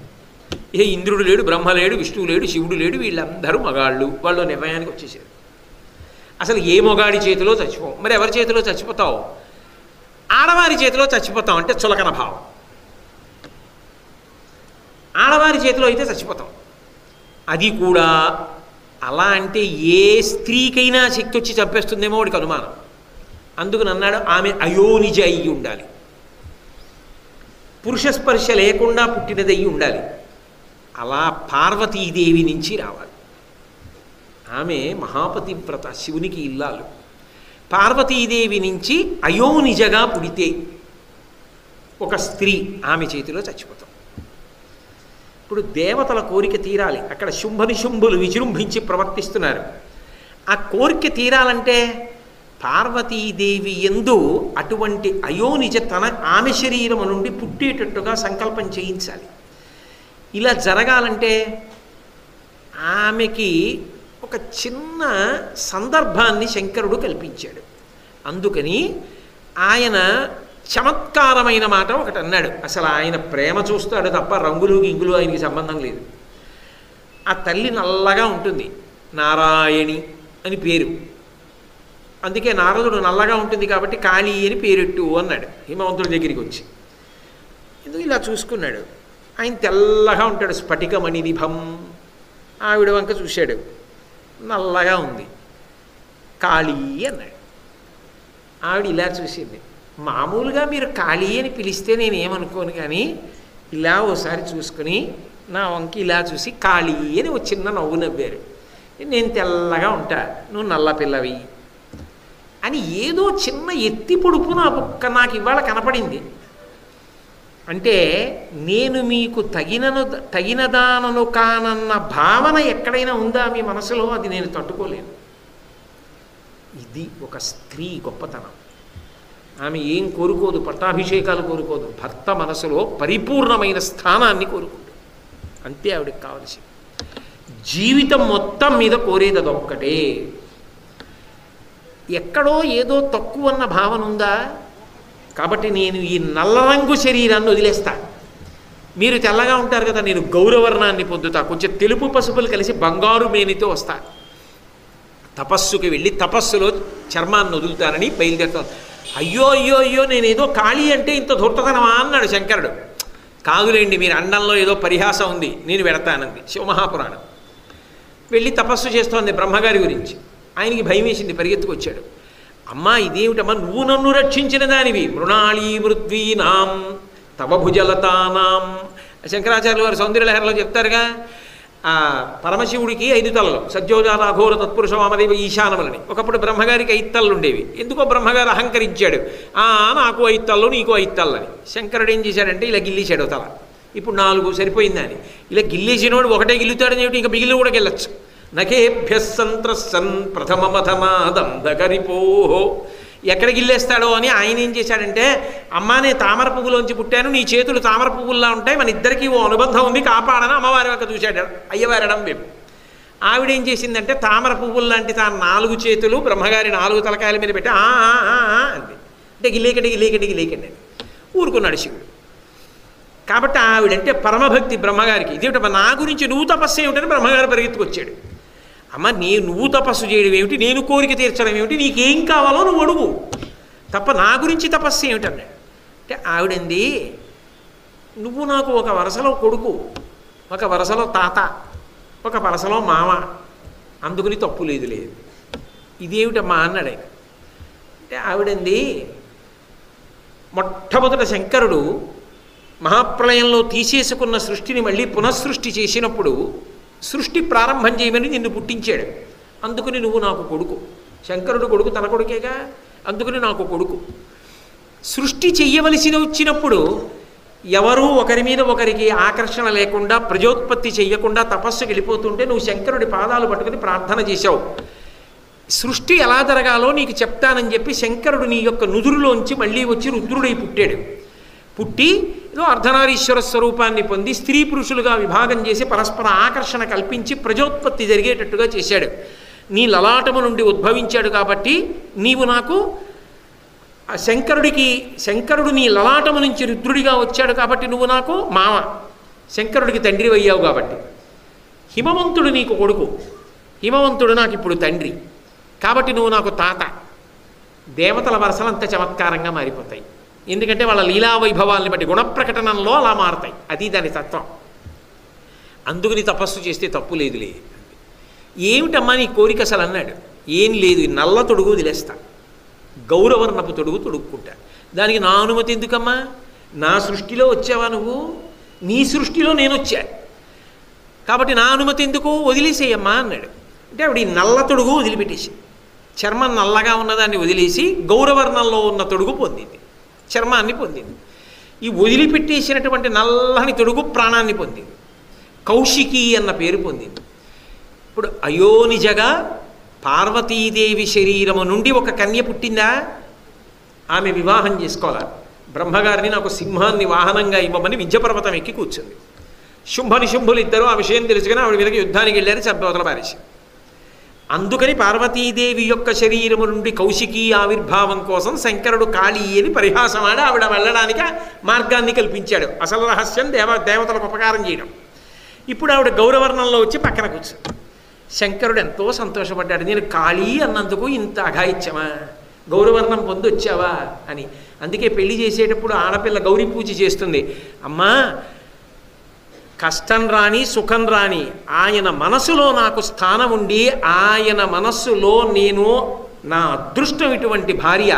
ఏ ఇంద్రుడు లేడు, బ్రహ్మ లేడు, విష్ణువు లేడు, శివుడు లేడు, వీళ్ళందరూ మగాళ్ళు. వాళ్ళు నిర్ణయానికి వచ్చేసారు, అసలు ఏ మొగాడి చేతిలో చచ్చిపోవు. మరి ఎవరి చేతిలో చచ్చిపోతావు? ఆడవారి చేతిలో చచ్చిపోతాం అంటే చులకన భావం. ఆడవారి చేతిలో అయితే చచ్చిపోతాం. అది కూడా అలా అంటే ఏ స్త్రీకైనా శక్తి వచ్చి చంపేస్తుందేమో వాడికి అనుమానం. అందుకని అన్నాడు, ఆమె అయోనిజ అయ్యి ఉండాలి, పురుష స్పర్శ లేకుండా పుట్టినదయ్యి ఉండాలి. అలా పార్వతీదేవి నుంచి రావాలి. ఆమె మహాపతివ్రత, శివునికి ఇల్లాలు. పార్వతీదేవి నుంచి అయోనిజగా పుడితే ఒక స్త్రీ ఆమె చేతిలో చచ్చిపోతాం. ఇప్పుడు దేవతల కోరిక తీరాలి. అక్కడ శుంభనిశుంభులు విజృంభించి ప్రవర్తిస్తున్నారు. ఆ కోరిక తీరాలంటే పార్వతీదేవి యందు అటువంటి అయోనిజ ఆమె శరీరము నుండి పుట్టేటట్టుగా సంకల్పం చేయించాలి. ఇలా జరగాలంటే ఆమెకి ఒక చిన్న సందర్భాన్ని శంకరుడు కల్పించాడు. అందుకని ఆయన చమత్కారమైన మాట ఒకటి అన్నాడు. అసలు ఆయన ప్రేమ చూస్తాడు తప్ప రంగులు గింగులు ఆయనకి సంబంధం లేదు. ఆ తల్లి నల్లగా ఉంటుంది, నారాయణి అని పేరు. అందుకే నారదుడు నల్లగా ఉంటుంది కాబట్టి కాళీ అని పేరెట్టు అన్నాడు హిమవంతుడి దగ్గరికి వచ్చి. ఎందుకు ఇలా చూసుకున్నాడు. ఆయన తెల్లగా ఉంటాడు, స్ఫటికమణి నిభం. ఆవిడ వంక చూశాడు, నల్లగా ఉంది, కాళీ అన్నాడు. ఆవిడ ఇలా చూసింది. మామూలుగా మీరు కాళీ అని పిలిస్తే నేనేమనుకోను, కానీ ఇలా ఓసారి చూసుకుని నా వంకి ఇలా చూసి కాళీ అని ఒక చిన్న నవ్వు నవ్వారు. నేను తెల్లగా ఉంటా, నువ్వు నల్ల పిల్లవి అని ఏదో చిన్న ఎత్తి పొడుపు నాకు ఇవాళ కనపడింది. అంటే నేను మీకు తగినదానను కానన్న భావన ఎక్కడైనా ఉందా మీ మనసులో? అది నేను తట్టుకోలేను. ఇది ఒక స్త్రీ గొప్పతనం. ఆమె ఏం కోరుకోదు, పట్టాభిషేకాలు కోరుకోదు, భర్త మనసులో పరిపూర్ణమైన స్థానాన్ని కోరుకుంటుంది. అంతే ఆవిడకి కావలసింది. జీవితం మొత్తం మీద కోరేది అదొక్కటే. ఎక్కడో ఏదో తక్కువ అన్న భావన ఉందా? కాబట్టి నేను ఈ నల్ల రంగు శరీరాన్ని వదిలేస్తా. మీరు తెల్లగా ఉంటారు కదా, నేను గౌరవర్ణాన్ని పొందుతా, కొంచెం తెలుపు పసుపులు కలిసి బంగారు మేనితో వస్తా. తపస్సుకి వెళ్ళి తపస్సులో చర్మాన్ని వదులుతానని బయలుదేరుతాను. అయ్యో అయ్యో అయ్యో, నేనేదో ఖాళీ అంటే ఇంత ధూర్తతనమా అన్నాడు శంకరుడు. కాదులేండి, మీరు అండంలో ఏదో పరిహాసం ఉంది, నేను వెడతానంది శివమహాపురాణం. వెళ్ళి తపస్సు చేస్తోంది బ్రహ్మగారి గురించి. ఆయనకి భయం వేసింది, పరిగెత్తుకొచ్చాడు. అమ్మా ఇదేమిటమ్మా, నువ్వు నన్ను రక్షించిన దానివి, మృణాళీ మృద్వీనాం తవ భుజలతానాం. శంకరాచార్యులు వారు సౌందర్యలహరిలో చెప్తారుగా, పరమశివుడికి 5 తలలు, సజ్జోజాత ఘోర తత్పురుష వామదేవ ఈశానములని. ఒకప్పుడు బ్రహ్మగారికి 5 తలలు ఉండేవి. ఎందుకో బ్రహ్మగారు అహంకరించాడు, నాకు 5 తలలు నీకు 5 తలలని. శంకరుడు ఏం చేశాడంటే ఇలా గిల్లేశాడు తల. ఇప్పుడు 4 సరిపోయిందని. ఇలా గిల్లేసినోడు ఒకటే గిల్లుతాడని ఏమిటి, ఇంకా మిగిలిన కూడా గిల్లచ్చు. నకేభ్య సంత్రసన్ ప్రథమమథనాదంధకరిపోహో. ఎక్కడ గిల్లేస్తాడో అని ఆయన ఏం చేశాడంటే, అమ్మా నేను తామర పువ్వులోంచి పుట్టాను, నీ చేతులు తామర పువ్వుల్లా ఉంటాయి, మన ఇద్దరికీ ఓ అనుబంధం ఉంది, కాపాడని అమ్మవారి యొక్క చూశాడు అయ్యవారడం మేము. ఆవిడ ఏం చేసిందంటే తామర పువ్వులు లాంటి తాను 4 చేతులు బ్రహ్మగారి 4 తలకాయల మీద పెట్టి అంది. అంటే గిలేకండి ఊరుకున్నాడు శివుడు. కాబట్టి ఆవిడంటే పరమభక్తి బ్రహ్మగారికి. ఇదేమిటమ్మా నా గురించి నువ్వు తపస్సు ఏమిటని బ్రహ్మగారు పరిగెత్తుకొచ్చాడు. అమ్మ నువ్వు తపస్సు చేయడం ఏమిటి, నేను కోరిక తీర్చడం ఏమిటి, నీకేం కావాలో నువ్వు అడుగు తప్ప నా గురించి తపస్సు ఏమిటన్నాడు. అంటే ఆవిడంది, నువ్వు నాకు ఒక వరసలో కొడుకు, ఒక వరసలో తాత, ఒక వరసలో మామ, అందుకుని తప్పు లేదు. ఇదేమిటమ్మా అన్నాడు ఆయన. అంటే ఆవిడంది, మొట్టమొదట శంకరుడు మహాప్రళయంలో తీసేసుకున్న సృష్టిని మళ్ళీ పునఃసృష్టి చేసినప్పుడు సృష్టి ప్రారంభం చేయమని నిన్ను పుట్టించాడు. అందుకని నువ్వు నాకు కొడుకు. శంకరుడు కొడుకు తన కొడుకేగా, అందుకని నాకు కొడుకు. సృష్టి చెయ్యవలసి వచ్చినప్పుడు ఎవరూ ఒకరి మీద ఒకరికి ఆకర్షణ లేకుండా ప్రజోత్పత్తి చెయ్యకుండా తపస్సుకి వెళ్ళిపోతుంటే నువ్వు శంకరుడి పాదాలు పట్టుకుని ప్రార్థన చేశావు. సృష్టి ఎలా జరగాలో నీకు చెప్తానని చెప్పి శంకరుడు నీ యొక్క నుదురులోంచి మళ్ళీ వచ్చి రుద్రుడై పుట్టాడు. పుట్టి ఏదో అర్ధనారీశ్వర స్వరూపాన్ని పొంది స్త్రీ పురుషులుగా విభాగం చేసి పరస్పర ఆకర్షణ కల్పించి ప్రజోత్పత్తి జరిగేటట్టుగా చేశాడు. నీ లలాటము నుండి ఉద్భవించాడు కాబట్టి నీవు నాకు శంకరుడు నీ లలాటము నుంచి రుద్రుడిగా వచ్చాడు కాబట్టి నువ్వు నాకు మామ, శంకరుడికి తండ్రి అయ్యావు కాబట్టి. హిమవంతుడు నీకు కొడుకు, హిమవంతుడు నాకు ఇప్పుడు తండ్రి కాబట్టి నువ్వు నాకు తాత. దేవతల వరసలు అంత చమత్కారంగా మారిపోతాయి. ఎందుకంటే వాళ్ళ లీలా వైభవాల్ని బట్టి గుణప్రకటనంలో అలా మారతాయి. అది దాని తత్వం. అందుకుని తపస్సు చేస్తే తప్పు లేదులే. ఏమిటమ్మా నీ కోరిక అసలు అన్నాడు. ఏం లేదు, నల్ల తొడుగు వదిలేస్తా, గౌరవర్ణపు తొడుగు తొడుక్కుంటా. దానికి నా అనుమతి ఎందుకమ్మా? నా సృష్టిలో వచ్చావా నువ్వు? నీ సృష్టిలో నేను వచ్చా కాబట్టి నా అనుమతి ఎందుకు, వదిలేసేయమ్మా అన్నాడు. అంటే ఆవిడ ఈ నల్ల తొడుగు వదిలిపెట్టేసి, చర్మం నల్లగా ఉన్నదాన్ని వదిలేసి గౌరవర్ణంలో ఉన్న తొడుగు పొందింది, చర్మాన్ని పొందింది. ఈ వదిలిపెట్టేసినటువంటి నల్లని తొడుగు ప్రాణాన్ని పొందింది, కౌశికి అన్న పేరు పొందింది. ఇప్పుడు అయోనిజగా పార్వతీదేవి శరీరము నుండి ఒక కన్య పుట్టిందా, ఆమె వివాహం చేసుకోవాలి. బ్రహ్మగారిని నాకు సింహాన్ని వాహనంగా ఇవ్వమని వింధ్యపర్వతం ఎక్కి కూర్చుంది. శుంభనిశుంభులు ఇద్దరు ఆ విషయం తెలుసుకుని ఆవిడ మీదకి యుద్ధానికి వెళ్ళారు, చంపవతల పారేసి. అందుకని పార్వతీదేవి యొక్క శరీరము నుండి కౌశికీ ఆవిర్భావం కోసం శంకరుడు కాళీ అని పరిహాసమాడి ఆవిడ వెళ్ళడానికి మార్గాన్ని కల్పించాడు. అసలు రహస్యం దేవతలకు ఉపకారం చేయడం. ఇప్పుడు ఆవిడ గౌరవర్ణంలో వచ్చి పక్కన కూర్చుంది. శంకరుడు ఎంతో సంతోషపడ్డాడు. నేను కాళీ అన్నందుకు ఇంత అఘాయిత్యమా, గౌరవర్ణం పొంది వచ్చావా అని. అందుకే పెళ్లి చేసేటప్పుడు ఆడపిల్ల గౌరీ పూజ చేస్తుంది. అమ్మా కష్టం రాని సుఖం రాని ఆయన మనసులో నాకు స్థానం ఉండి ఆయన మనస్సులో నేను నా అదృష్టం ఇటువంటి భార్య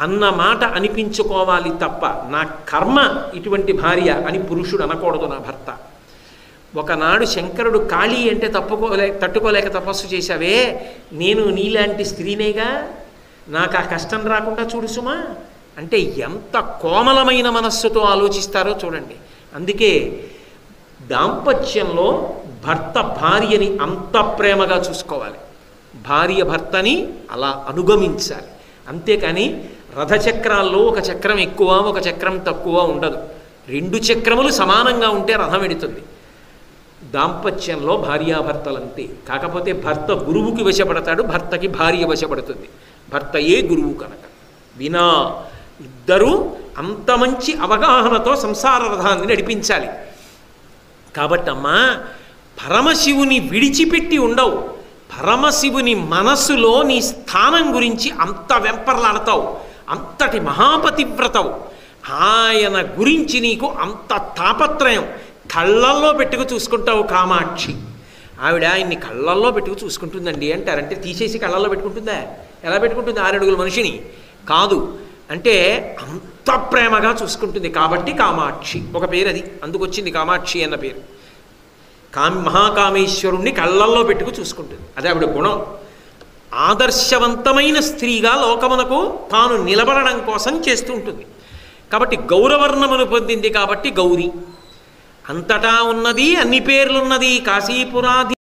అన్న మాట అనిపించుకోవాలి తప్ప నా కర్మ ఇటువంటి భార్య అని పురుషుడు అనకూడదు నా భర్త. ఒకనాడు శంకరుడు కాళీ అంటే తట్టుకోలేక తపస్సు చేశావే, నేను నీలాంటి స్త్రీనేగా, నాకు ఆ కష్టం రాకుండా చూడు సుమా అంటే ఎంత కోమలమైన మనస్సుతో ఆలోచిస్తారో చూడండి. అందుకే దాంపత్యంలో భర్త భార్యని అంత ప్రేమగా చూసుకోవాలి, భార్య భర్తని అలా అనుగమించాలి. అంతేకాని రథచక్రాల్లో ఒక చక్రం ఎక్కువ ఒక చక్రం తక్కువ ఉండదు. 2 చక్రములు సమానంగా ఉంటే రథం ఎడుతుంది. దాంపత్యంలో భార్యాభర్తలంతే. కాకపోతే భర్త గురువుకి వశపడతాడు, భర్తకి భార్య వశపడుతుంది. భర్తయే గురువు కనుక వినా ఇద్దరూ అంత మంచి అవగాహనతో సంసార రథాన్ని నడిపించాలి. కాబట్టి అమ్మా పరమశివుని విడిచిపెట్టి ఉండవు. పరమశివుని మనస్సులో నీ స్థానం గురించి అంత వెంపర్లాడతావు, అంతటి మహాపతివ్రతవు. ఆయన గురించి నీకు అంత తాపత్రయం, కళ్ళల్లో పెట్టుకు చూసుకుంటావు కామాక్షి. ఆవిడ ఆయన్ని కళ్ళల్లో పెట్టుకు చూసుకుంటుందండి అంటారంటే తీసేసి కళ్ళల్లో పెట్టుకుంటుందా? ఎలా పెట్టుకుంటుంది? 6 అడుగుల మనిషిని కాదు అంటే అంత ప్రేమగా చూసుకుంటుంది. కాబట్టి కామాక్షి ఒక పేరు, అది అందుకొచ్చింది కామాక్షి అన్న పేరు. మహాకామేశ్వరుణ్ణి కళ్ళల్లో పెట్టుకు చూసుకుంటుంది. అదే ఆవిడ గుణం. ఆదర్శవంతమైన స్త్రీగా లోకమునకు తాను నిలబడడం కోసం చేస్తూ ఉంటుంది. కాబట్టి గౌరవర్ణమును పొందింది కాబట్టి గౌరీ. అంతటా ఉన్నది, అన్ని పేర్లున్నది, కాశీపురాధి